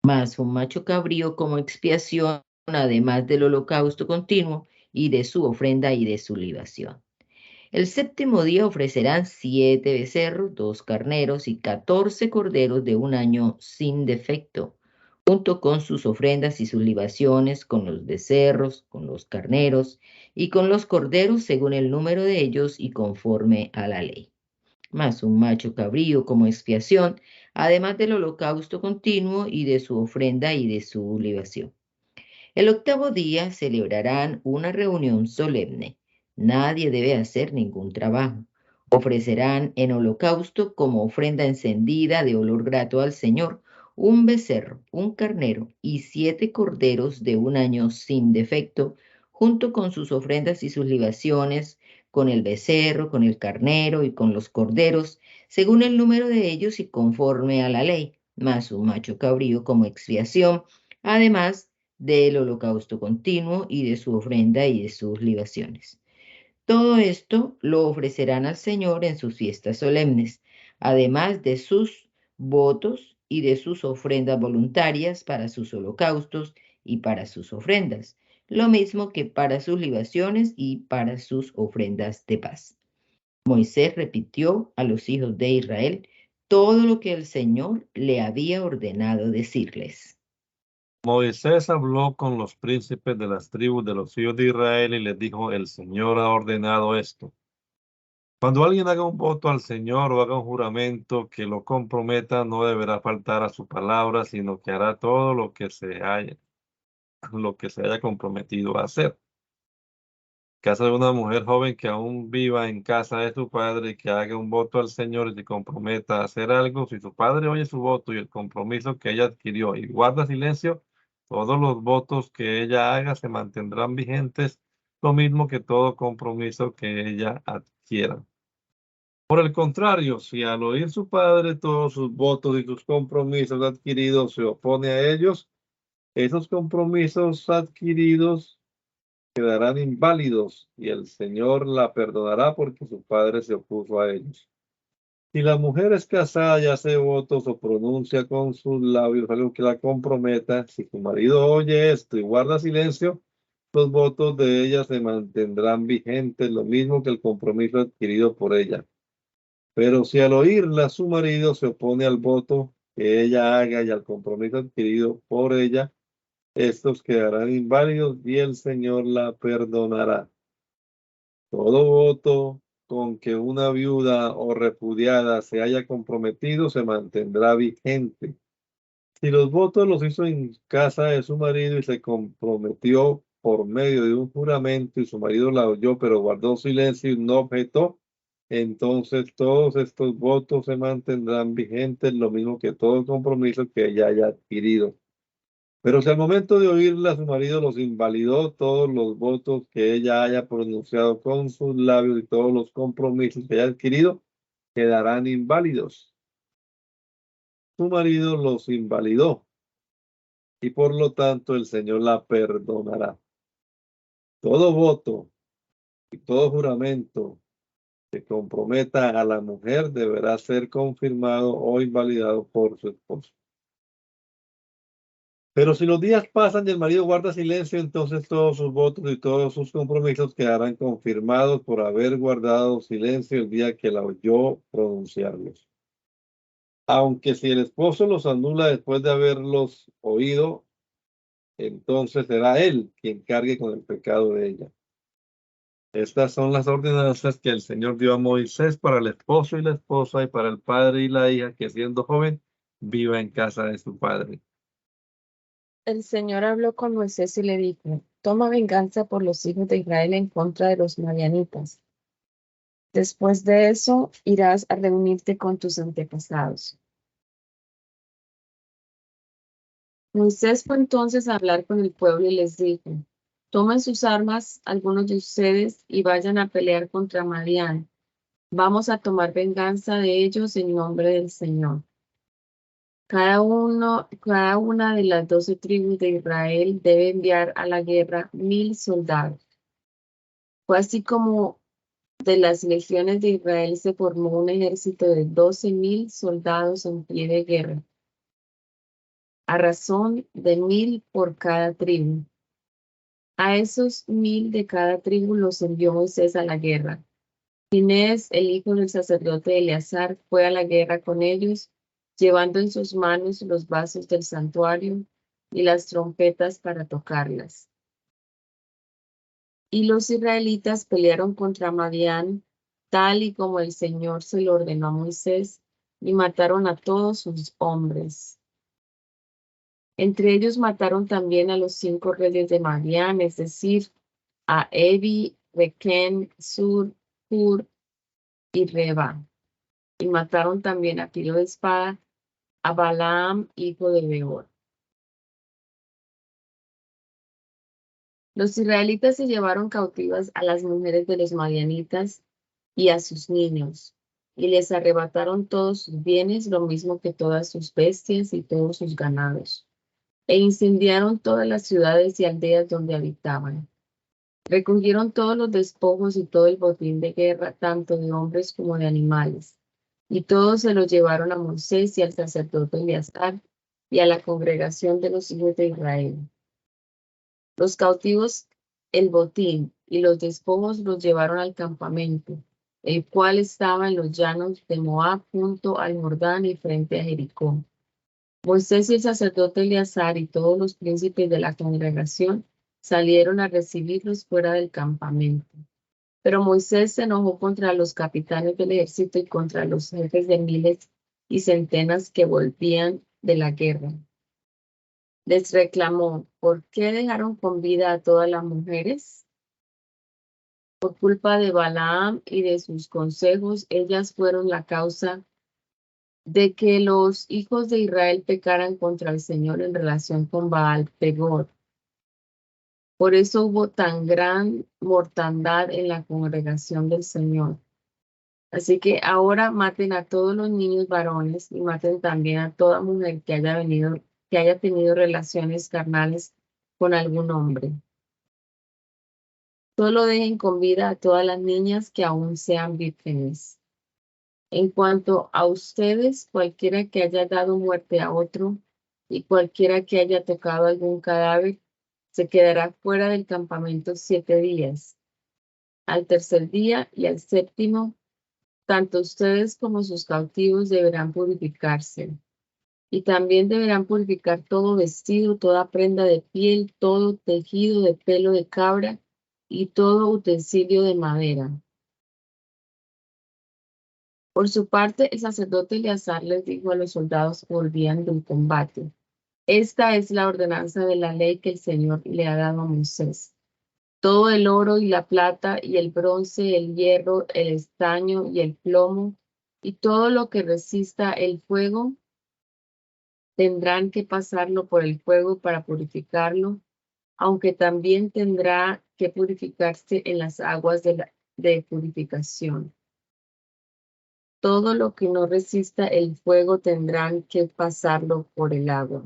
Speaker 7: más un macho cabrío como expiación, además del holocausto continuo y de su ofrenda y de su libación. El séptimo día ofrecerán 7 becerros, 2 carneros y 14 corderos de un año sin defecto, junto con sus ofrendas y sus libaciones, con los becerros, con los carneros y con los corderos según el número de ellos y conforme a la ley. Más un macho cabrío como expiación, además del holocausto continuo y de su ofrenda y de su libación. El octavo día celebrarán una reunión solemne. Nadie debe hacer ningún trabajo. Ofrecerán en holocausto como ofrenda encendida de olor grato al Señor un becerro, un carnero y 7 corderos de un año sin defecto, junto con sus ofrendas y sus libaciones, con el becerro, con el carnero y con los corderos, según el número de ellos y conforme a la ley, más un macho cabrío como expiación, además del holocausto continuo y de su ofrenda y de sus libaciones. Todo esto lo ofrecerán al Señor en sus fiestas solemnes, además de sus votos y de sus ofrendas voluntarias para sus holocaustos y para sus ofrendas, lo mismo que para sus libaciones y para sus ofrendas de paz. Moisés repitió a los hijos de Israel todo lo que el Señor le había ordenado decirles.
Speaker 1: Moisés habló con los príncipes de las tribus de los hijos de Israel y les dijo, el Señor ha ordenado esto. Cuando alguien haga un voto al Señor o haga un juramento que lo comprometa, no deberá faltar a su palabra, sino que hará todo lo que se haya comprometido a hacer. Caso de una mujer joven que aún viva en casa de su padre y que haga un voto al Señor y se comprometa a hacer algo, si su padre oye su voto y el compromiso que ella adquirió y guarda silencio, todos los votos que ella haga se mantendrán vigentes, lo mismo que todo compromiso que ella adquiera. Por el contrario, si al oír su padre todos sus votos y sus compromisos adquiridos se opone a ellos, esos compromisos adquiridos quedarán inválidos y el Señor la perdonará porque su padre se opuso a ellos. Si la mujer es casada y hace votos o pronuncia con sus labios algo que la comprometa, si su marido oye esto y guarda silencio, los votos de ella se mantendrán vigentes, lo mismo que el compromiso adquirido por ella. Pero si al oírla su marido se opone al voto que ella haga y al compromiso adquirido por ella, estos quedarán inválidos y el Señor la perdonará. Todo voto con que una viuda o repudiada se haya comprometido se mantendrá vigente. Si los votos los hizo en casa de su marido y se comprometió por medio de un juramento y su marido la oyó pero guardó silencio y no objetó, entonces todos estos votos se mantendrán vigentes, lo mismo que todo compromiso que ella haya adquirido. Pero si al momento de oírla su marido los invalidó, todos los votos que ella haya pronunciado con sus labios y todos los compromisos que haya adquirido quedarán inválidos. Su marido los invalidó y por lo tanto el Señor la perdonará. Todo voto y todo juramento que comprometa a la mujer deberá ser confirmado o invalidado por su esposo. Pero si los días pasan y el marido guarda silencio, entonces todos sus votos y todos sus compromisos quedarán confirmados por haber guardado silencio el día que la oyó pronunciarlos. Aunque si el esposo los anula después de haberlos oído, entonces será él quien cargue con el pecado de ella. Estas son las ordenanzas que el Señor dio a Moisés para el esposo y la esposa y para el padre y la hija que siendo joven viva en casa de su padre.
Speaker 2: El Señor habló con Moisés y le dijo, toma venganza por los hijos de Israel en contra de los madianitas. Después de eso, irás a reunirte con tus antepasados. Moisés fue entonces a hablar con el pueblo y les dijo, tomen sus armas, algunos de ustedes, y vayan a pelear contra Madián. Vamos a tomar venganza de ellos en nombre del Señor. Cada una de las 12 tribus de Israel debe enviar a la guerra 1000 soldados. Fue así como de las legiones de Israel se formó un ejército de 12,000 soldados en pie de guerra, a razón de 1000 por cada tribu. A esos 1000 de cada tribu los envió Moisés a la guerra. Finés, el hijo del sacerdote Eleazar, fue a la guerra con ellos, llevando en sus manos los vasos del santuario y las trompetas para tocarlas. Y los israelitas pelearon contra Madián, tal y como el Señor se lo ordenó a Moisés, y mataron a todos sus hombres. Entre ellos mataron también a los 5 reyes de Madián, es decir, a Evi, Requén, Sur, Hur y Reba. Y mataron también a filo de espada a Balaam, hijo de Beor. Los israelitas se llevaron cautivas a las mujeres de los madianitas y a sus niños, y les arrebataron todos sus bienes, lo mismo que todas sus bestias y todos sus ganados, e incendiaron todas las ciudades y aldeas donde habitaban. Recogieron todos los despojos y todo el botín de guerra, tanto de hombres como de animales, y todos se los llevaron a Moisés y al sacerdote Eleazar y a la congregación de los hijos de Israel. Los cautivos, el botín y los despojos los llevaron al campamento, el cual estaba en los llanos de Moab junto al Jordán y frente a Jericó. Moisés y el sacerdote Eleazar y todos los príncipes de la congregación salieron a recibirlos fuera del campamento. Pero Moisés se enojó contra los capitanes del ejército y contra los jefes de miles y centenas que volvían de la guerra. Les reclamó, ¿por qué dejaron con vida a todas las mujeres? Por culpa de Balaam y de sus consejos, ellas fueron la causa de que los hijos de Israel pecaran contra el Señor en relación con Baal Pegor. Por eso hubo tan gran mortandad en la congregación del Señor. Así que ahora maten a todos los niños varones y maten también a toda mujer que haya tenido relaciones carnales con algún hombre. Solo dejen con vida a todas las niñas que aún sean vírgenes. En cuanto a ustedes, cualquiera que haya dado muerte a otro y cualquiera que haya tocado algún cadáver, se quedará fuera del campamento 7 días. Al tercer día y al séptimo, tanto ustedes como sus cautivos deberán purificarse. Y también deberán purificar todo vestido, toda prenda de piel, todo tejido de pelo de cabra y todo utensilio de madera. Por su parte, el sacerdote Eleazar les dijo a los soldados que volvían del combate: esta es la ordenanza de la ley que el Señor le ha dado a Moisés. Todo el oro y la plata y el bronce, el hierro, el estaño y el plomo y todo lo que resista el fuego tendrán que pasarlo por el fuego para purificarlo, aunque también tendrá que purificarse en las aguas de purificación. Todo lo que no resista el fuego tendrán que pasarlo por el agua.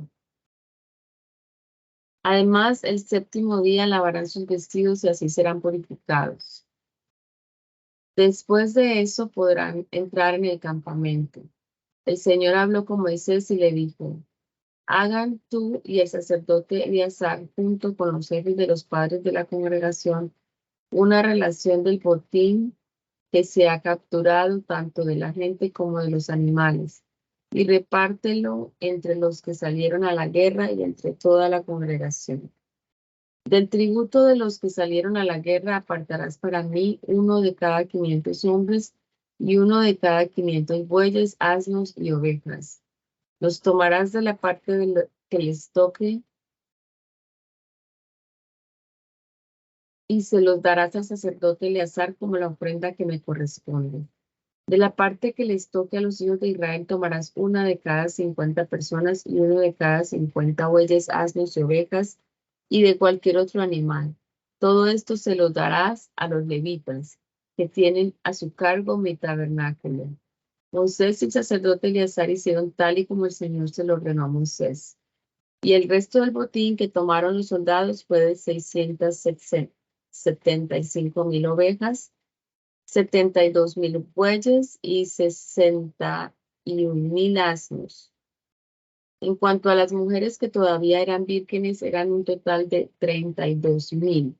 Speaker 2: Además, el séptimo día lavarán sus vestidos y así serán purificados. Después de eso podrán entrar en el campamento. El Señor habló con Moisés y le dijo: hagan tú y el sacerdote Eleazar, junto con los jefes de los padres de la congregación, una relación del botín que se ha capturado tanto de la gente como de los animales, y repártelo entre los que salieron a la guerra y entre toda la congregación. Del tributo de los que salieron a la guerra apartarás para mí uno de cada 500 hombres y uno de cada 500 bueyes, asnos y ovejas. Los tomarás de la parte que les toque y se los darás al sacerdote Eleazar como la ofrenda que me corresponde. De la parte que les toque a los hijos de Israel tomarás una de cada 50 personas y uno de cada 50 bueyes, asnos y ovejas y de cualquier otro animal. Todo esto se lo darás a los levitas, que tienen a su cargo mi tabernáculo. Moisés y el sacerdote Eleazar hicieron tal y como el Señor se lo ordenó a Moisés. Y el resto del botín que tomaron los soldados fue de 675,000 ovejas, 72,000 bueyes y 61,000 asnos. En cuanto a las mujeres que todavía eran vírgenes, eran un total de 32,000.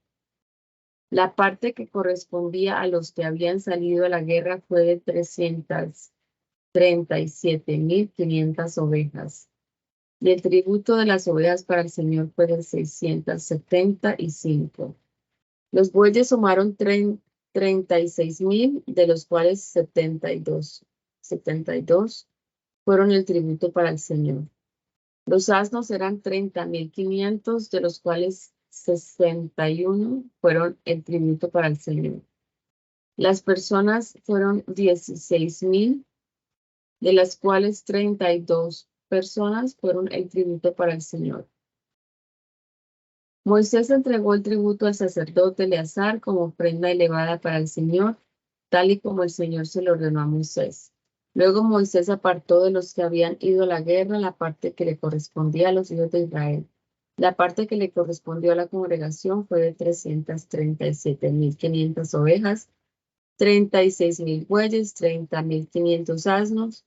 Speaker 2: La parte que correspondía a los que habían salido a la guerra fue de 337,500 ovejas. Y el tributo de las ovejas para el Señor fue de 675. Los bueyes sumaron 36,000, de los cuales 72 fueron el tributo para el Señor. Los asnos eran 30,500, de los cuales 61 fueron el tributo para el Señor. Las personas fueron 16,000, de las cuales 32 personas fueron el tributo para el Señor. Moisés entregó el tributo al sacerdote Eleazar como ofrenda elevada para el Señor, tal y como el Señor se lo ordenó a Moisés. Luego Moisés apartó de los que habían ido a la guerra la parte que le correspondía a los hijos de Israel. La parte que le correspondió a la congregación fue de 337,500 ovejas, 36,000 bueyes, 30,500 asnos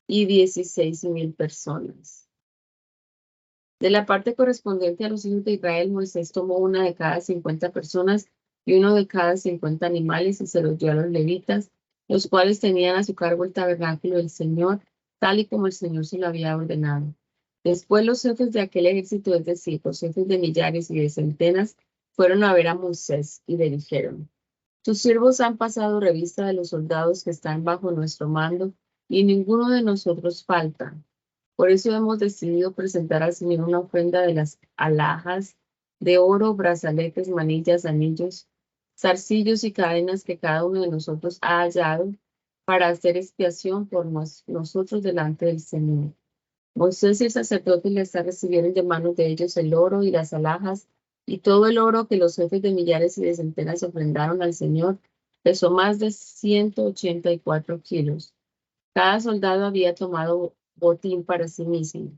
Speaker 2: y 16,000 personas. De la parte correspondiente a los hijos de Israel, Moisés tomó una de cada 50 personas y uno de cada 50 animales y se los dio a los levitas, los cuales tenían a su cargo el tabernáculo del Señor, tal y como el Señor se lo había ordenado. Después los jefes de aquel ejército, es decir, los jefes de millares y de centenas, fueron a ver a Moisés y le dijeron: tus siervos han pasado revista de los soldados que están bajo nuestro mando y ninguno de nosotros falta. Por eso hemos decidido presentar al Señor una ofrenda de las alhajas de oro, brazaletes, manillas, anillos, zarcillos y cadenas que cada uno de nosotros ha hallado para hacer expiación por nosotros delante del Señor. Moisés y el sacerdote Eleazar recibieron de manos de ellos el oro y las alhajas, y todo el oro que los jefes de millares y de centenas ofrendaron al Señor pesó más de 184 kilos. Cada soldado había tomado botín para sí mismo.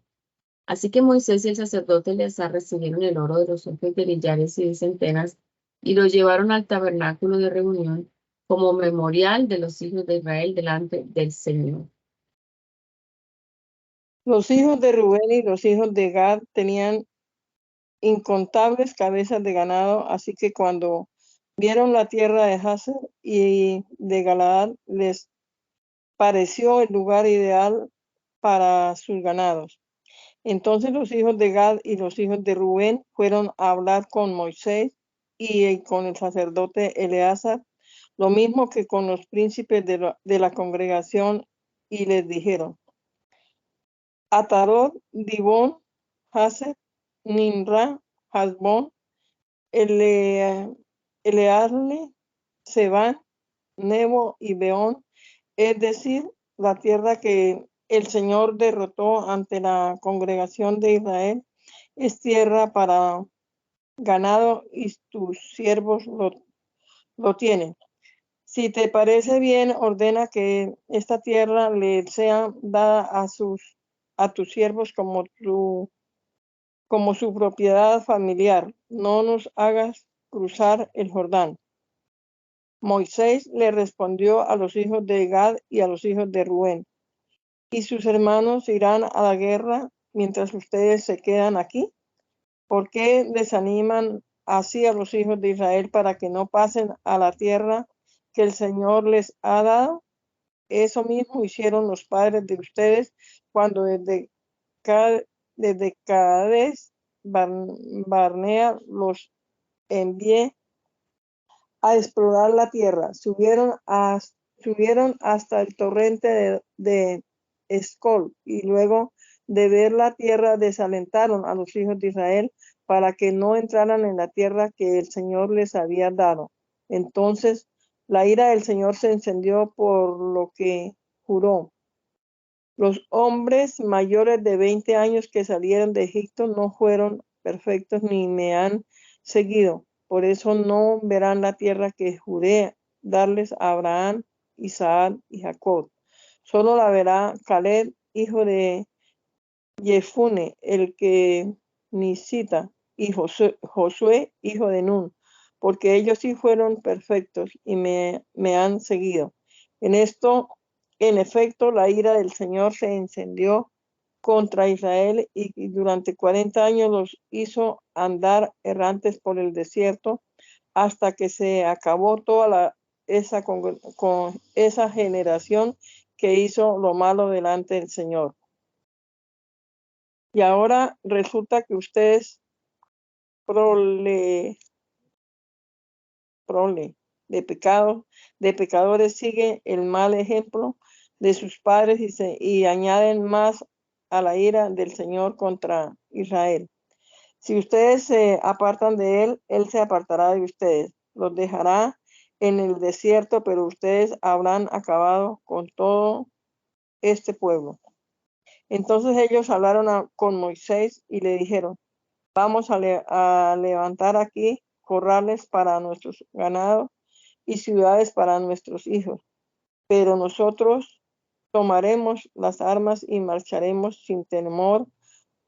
Speaker 2: Así que Moisés y el sacerdote Eleazar recibieron el oro de los jefes de millares y de centenas y lo llevaron al tabernáculo de reunión como memorial de los hijos de Israel delante del Señor.
Speaker 3: Los hijos de Rubén y los hijos de Gad tenían incontables cabezas de ganado, así que cuando vieron la tierra de Jazer y de Galaad, les pareció el lugar ideal para sus ganados. Entonces los hijos de Gad y los hijos de Rubén fueron a hablar con Moisés y con el sacerdote Eleazar, lo mismo que con los príncipes de la congregación, y les dijeron: Atarot, Dibón, Jazer, Nimra, Hasbón, Elearne, Sebán, Nebo y Beón, es decir, la tierra que el Señor derrotó ante la congregación de Israel, es tierra para ganado y tus siervos lo tienen. Si te parece bien, ordena que esta tierra le sea dada a tus siervos como su propiedad familiar. No nos hagas cruzar el Jordán. Moisés le respondió a los hijos de Gad y a los hijos de Rubén: ¿y sus hermanos irán a la guerra mientras ustedes se quedan aquí? ¿Por qué desaniman así a los hijos de Israel para que no pasen a la tierra que el Señor les ha dado? Eso mismo hicieron los padres de ustedes cuando desde Cades Barnea los envié a explorar la tierra. Subieron hasta el torrente de Escol, y luego de ver la tierra desalentaron a los hijos de Israel para que no entraran en la tierra que el Señor les había dado. Entonces La ira del Señor se encendió por lo que juró. Los hombres mayores de 20 años que salieron de Egipto no fueron perfectos ni me han seguido. Por eso no verán la tierra que juré darles a Abraham, Isaac y Jacob. Solo la verá Caleb, hijo de Jefune, el que Nisita, y Josué, hijo de Nun, porque ellos sí fueron perfectos y me han seguido. En efecto, la ira del Señor se encendió contra Israel y durante 40 años los hizo andar errantes por el desierto hasta que se acabó toda con esa generación que hizo lo malo delante del Señor. Y ahora resulta que ustedes, de pecadores, siguen el mal ejemplo de sus padres y añaden más a la ira del Señor contra Israel. Si ustedes se apartan de él, él se apartará de ustedes. Los dejará en el desierto, pero ustedes habrán acabado con todo este pueblo. Entonces ellos hablaron con Moisés y le dijeron: vamos a levantar aquí corrales para nuestros ganados y ciudades para nuestros hijos. Pero nosotros tomaremos las armas y marcharemos sin temor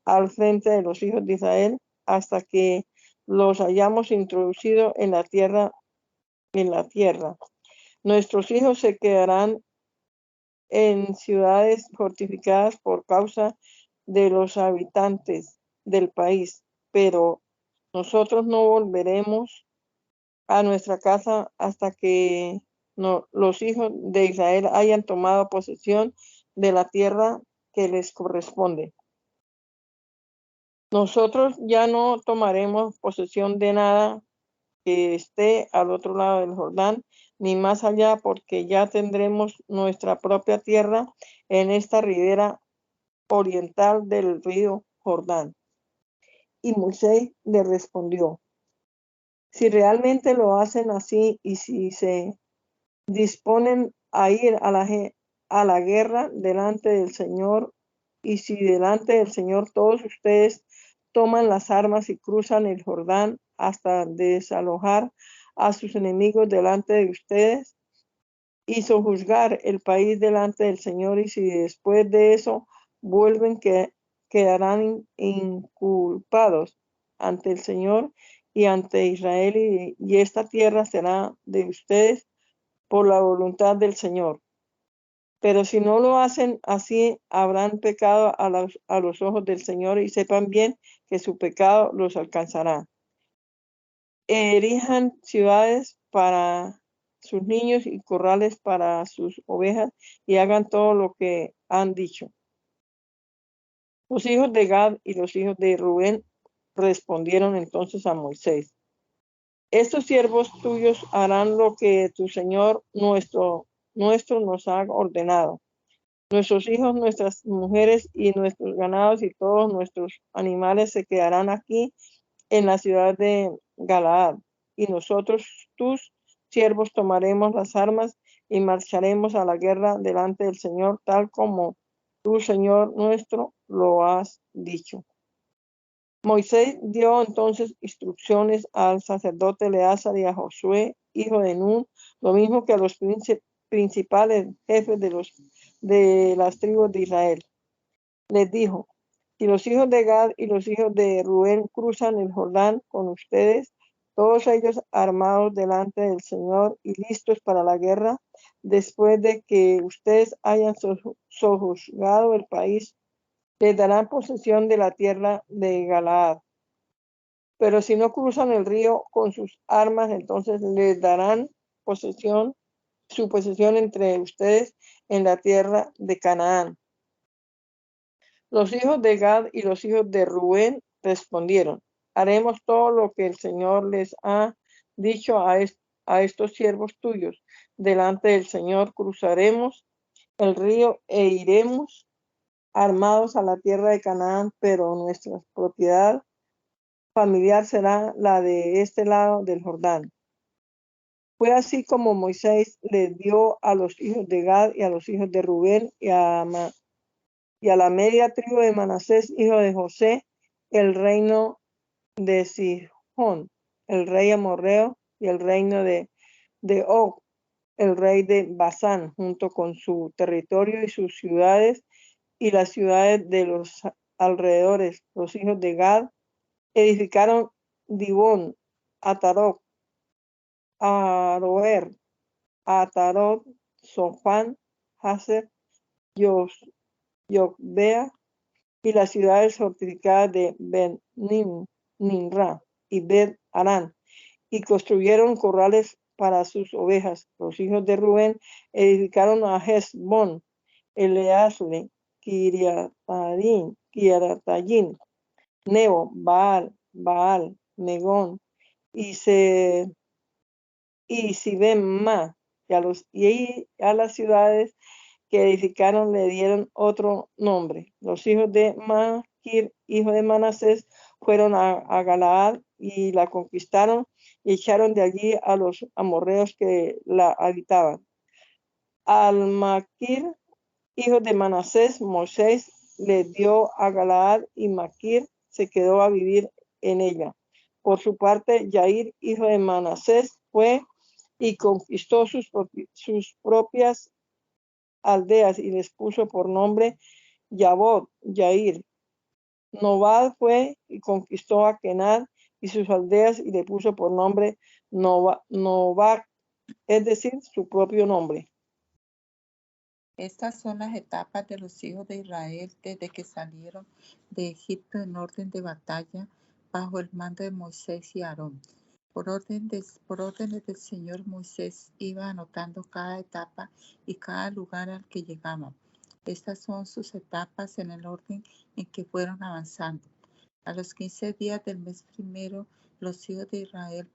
Speaker 3: al frente de los hijos de Israel hasta que los hayamos introducido en la tierra. Nuestros hijos se quedarán en ciudades fortificadas por causa de los habitantes del país, pero nosotros no volveremos a nuestra casa hasta que los hijos de Israel hayan tomado posesión de la tierra que les corresponde. Nosotros ya no tomaremos posesión de nada que esté al otro lado del Jordán, ni más allá, porque ya tendremos nuestra propia tierra en esta ribera oriental del río Jordán. Y Moisés le respondió: si realmente lo hacen así y si se disponen a ir a la guerra delante del Señor, y si delante del Señor todos ustedes toman las armas y cruzan el Jordán hasta desalojar a sus enemigos delante de ustedes y sojuzgar el país delante del Señor, y si después de eso vuelven, quedarán inculpados ante el Señor y ante Israel, y esta tierra será de ustedes por la voluntad del Señor. Pero si no lo hacen así, habrán pecado a los ojos del Señor, y sepan bien que su pecado los alcanzará. Erijan ciudades para sus niños y corrales para sus ovejas, y hagan todo lo que han dicho. Los hijos de Gad y los hijos de Rubén respondieron entonces a Moisés: estos siervos tuyos harán lo que tu Señor nuestro nos ha ordenado. Nuestros hijos, nuestras mujeres y nuestros ganados y todos nuestros animales se quedarán aquí en la ciudad de Galaad, y nosotros, tus siervos, tomaremos las armas y marcharemos a la guerra delante del Señor, tal como tú, Señor nuestro, lo has dicho. Moisés dio entonces instrucciones al sacerdote Eleazar y a Josué, hijo de Nun, lo mismo que a los principales jefes de las tribus de Israel. Les dijo: si los hijos de Gad y los hijos de Rubén cruzan el Jordán con ustedes, todos ellos armados delante del Señor y listos para la guerra, después de que ustedes hayan sojuzgado el país, les darán posesión de la tierra de Galaad. Pero si no cruzan el río con sus armas, entonces les darán su posesión entre ustedes en la tierra de Canaán. Los hijos de Gad y los hijos de Rubén respondieron: haremos todo lo que el Señor les ha dicho a estos siervos tuyos. Delante del Señor cruzaremos el río e iremos armados a la tierra de Canaán, pero nuestra propiedad familiar será la de este lado del Jordán. Fue así como Moisés le dio a los hijos de Gad y a los hijos de Rubén y a la media tribu de Manasés, hijo de José, el reino de Sihón, el rey amorreo, y el reino de Og, el rey de Basán, junto con su territorio y sus ciudades y las ciudades de los alrededores. Los hijos de Gad edificaron Dibón, Atarot, Aroer, Atarot, Sofán, Haser, Yokbea y las ciudades fortificadas de Ben-Nimra y Bet-Arán, y construyeron corrales para sus ovejas. Los hijos de Rubén edificaron a Hesbón, Eleasle, Kiriatayim, Nebo, Baal, Megón, y Sibema, y a las ciudades que edificaron le dieron otro nombre. Los hijos de Maquir, hijo de Manasés, fueron a Galaad y la conquistaron y echaron de allí a los amorreos que la habitaban. Al Maquir, hijo de Manasés, Moisés le dio a Galaad y Maquir se quedó a vivir en ella. Por su parte, Yair, hijo de Manasés, fue y conquistó sus propias aldeas y les puso por nombre Yabot, Yair. Nobad fue y conquistó a Kenad y sus aldeas y le puso por nombre Nobac, es decir, su propio nombre.
Speaker 4: Estas son las etapas de los hijos de Israel desde que salieron de Egipto en orden de batalla bajo el mando de Moisés y Aarón. Por órdenes del Señor, Moisés iba anotando cada etapa y cada lugar al que llegaban. Estas son sus etapas en el orden en que fueron avanzando. A los 15 días del mes primero, los hijos de Israel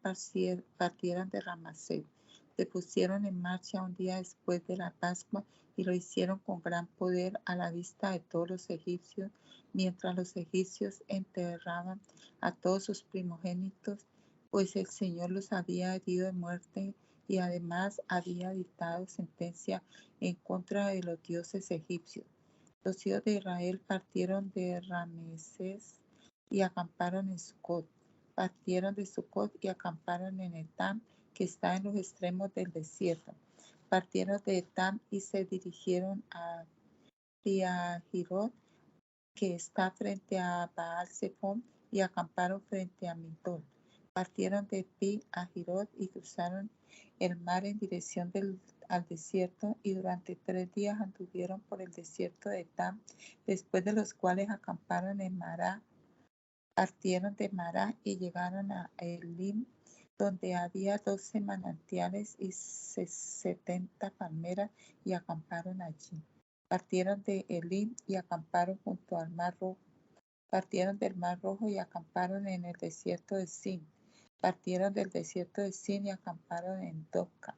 Speaker 4: partieron de Ramasé. Se pusieron en marcha un día después de la Pascua y lo hicieron con gran poder a la vista de todos los egipcios, mientras los egipcios enterraban a todos sus primogénitos, pues el Señor los había herido de muerte y además había dictado sentencia en contra de los dioses egipcios. Los hijos de Israel partieron de Ramesés y acamparon en Sucot. Partieron de Sucot y acamparon en Etam, que está en los extremos del desierto. Partieron de Etam y se dirigieron a Piahirot, que está frente a Baal-Zephon, y acamparon frente a Migdol. Partieron de Pi-Ahirot y cruzaron el mar en dirección al desierto, y durante 3 días anduvieron por el desierto de Etam, después de los cuales acamparon en Mará. Partieron de Mará y llegaron a Elim, donde había 12 manantiales y 70 palmeras, y acamparon allí. Partieron de Elim y acamparon junto al Mar Rojo. Partieron del Mar Rojo y acamparon en el desierto de Sin. Partieron del desierto de Sin y acamparon en Dopka.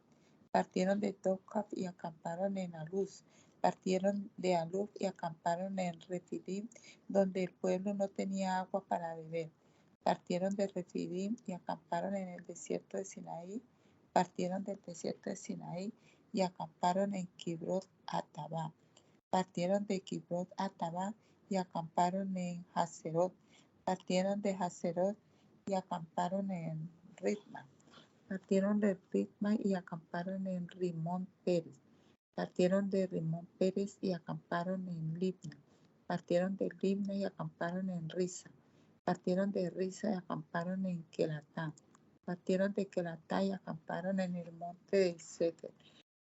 Speaker 4: Partieron de Dopka y acamparon en Aluz. Partieron de Aluz y acamparon en Refidim, donde el pueblo no tenía agua para beber. Partieron de Refidim y acamparon en el desierto de Sinaí. Partieron del desierto de Sinaí y acamparon en Kibrot Hatabá. Partieron de Kibrot Hatabá y acamparon en Haserot. Partieron de Haserot y acamparon en Ritma. Partieron de Ritma y acamparon en Rimón Pérez. Partieron de Rimón Pérez y acamparon en Libna. Partieron de Libna y acamparon en Risa. Partieron de Risa y acamparon en Kelatá. Partieron de Kelatá y acamparon en el monte de Sefer.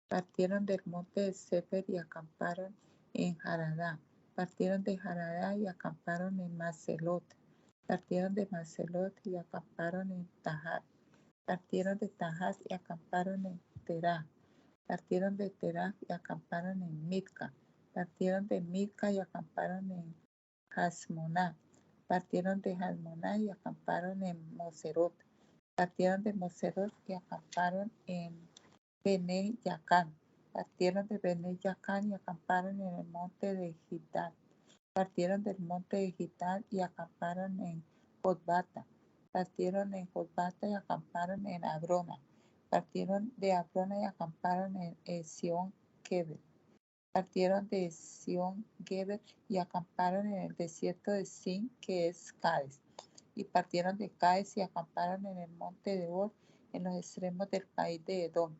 Speaker 4: Partieron del monte de Sefer y acamparon en Jaradá. Partieron de Jaradá y acamparon en Maselot. Partieron de Maselot y acamparon en Tahat. Partieron de Tahat y acamparon en Terah. Partieron de Terah y acamparon en Mitka. Partieron de Mitka y acamparon en Hasmoná. Partieron de Hasmoná y acamparon en Moserot. Partieron de Moserot y acamparon en Bene Yacán. Partieron de Bene Yacán y acamparon en el monte de Gittal. Partieron del monte de Gittal y acamparon en Jotbata. Partieron en Jotbata y acamparon en Abrona. Partieron de Abrona y acamparon en Esión-Geber. Partieron de Esión-Geber y acamparon en el desierto de Sin, que es Cades. Y partieron de Cades y acamparon en el monte de Or, en los extremos del país de Edom.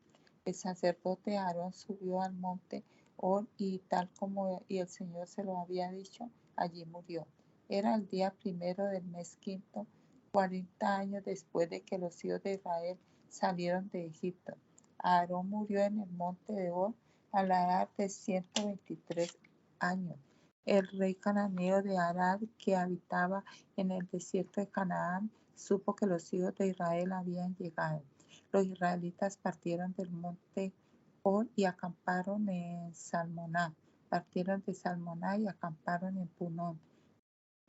Speaker 4: El sacerdote Aarón subió al monte Or y tal como el Señor se lo había dicho, allí murió. Era el día primero del mes quinto, 40 años después de que los hijos de Israel salieron de Egipto. Aarón murió en el monte de Or a la edad de 123 años. El rey cananeo de Arad, que habitaba en el desierto de Canaán, supo que los hijos de Israel habían llegado. Los israelitas partieron del monte Or y acamparon en Salmoná. Partieron de Salmoná y acamparon en Punón.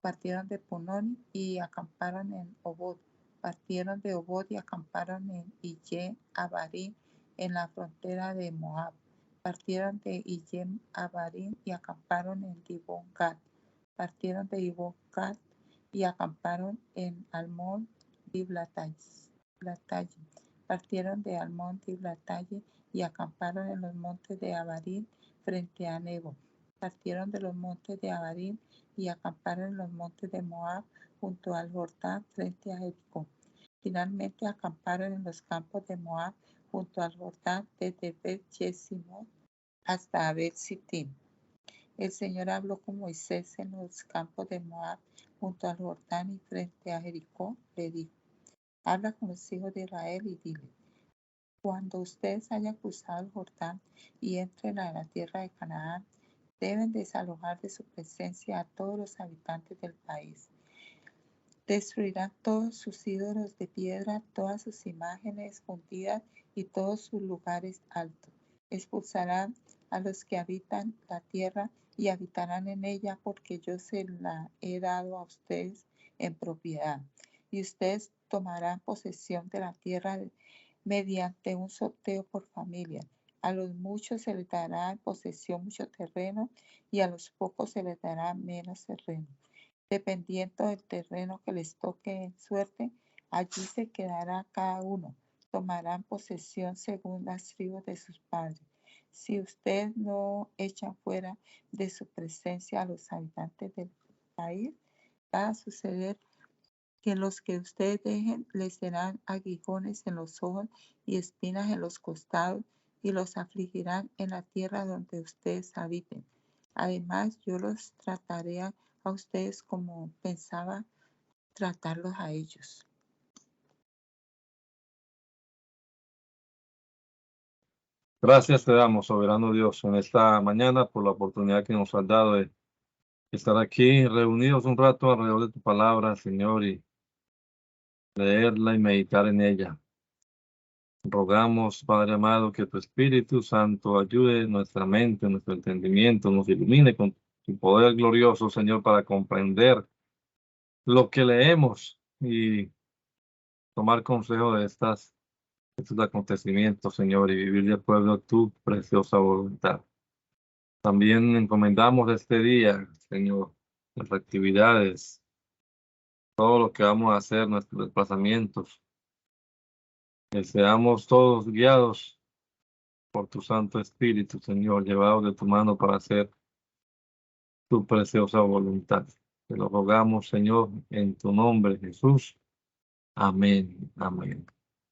Speaker 4: Partieron de Punón y acamparon en Obod. Partieron de Obod y acamparon en Iyem Abarim, en la frontera de Moab. Partieron de Iyem Abarim y acamparon en Dibón Gad. Partieron de Dibón Gad y acamparon en Almón Diblatayim. Partieron de Almón Diblatayim y acamparon en los montes de Abarim frente a Nebo. Partieron de los montes de Abarim y acamparon en los montes de Moab junto al Jordán frente a Jericó. Finalmente acamparon en los campos de Moab junto al Jordán desde Bet-Jesimot hasta Bet-Sittim. El Señor habló con Moisés en los campos de Moab junto al Jordán y frente a Jericó. Le dijo: habla con los hijos de Israel y dile: cuando ustedes hayan cruzado el Jordán y entren a la tierra de Canaán, deben desalojar de su presencia a todos los habitantes del país. Destruirán todos sus ídolos de piedra, todas sus imágenes fundidas y todos sus lugares altos. Expulsarán a los que habitan la tierra y habitarán en ella, porque yo se la he dado a ustedes en propiedad. Y ustedes tomarán posesión de la tierra mediante un sorteo por familia. A los muchos se les dará en posesión mucho terreno y a los pocos se les dará menos terreno. Dependiendo del terreno que les toque en suerte, allí se quedará cada uno. Tomarán posesión según las tribus de sus padres. Si ustedes no echan fuera de su presencia a los habitantes del país, va a suceder que los que ustedes dejen les serán aguijones en los ojos y espinas en los costados, y los afligirán en la tierra donde ustedes habiten. Además, yo los trataré a ustedes como pensaba tratarlos a ellos.
Speaker 1: Gracias te damos, soberano Dios, en esta mañana por la oportunidad que nos has dado de estar aquí reunidos un rato alrededor de tu palabra, Señor, y leerla y meditar en ella. Rogamos, Padre amado, que tu Espíritu Santo ayude nuestra mente, nuestro entendimiento, nos ilumine con tu poder glorioso, Señor, para comprender lo que leemos y tomar consejo de estos acontecimientos, Señor, y vivir de acuerdo a tu preciosa voluntad. También encomendamos este día, Señor, las actividades, todo lo que vamos a hacer, nuestros desplazamientos, que seamos todos guiados por tu Santo Espíritu, Señor, llevados de tu mano para hacer tu preciosa voluntad. Te lo rogamos, Señor, en tu nombre, Jesús. Amén. Amén.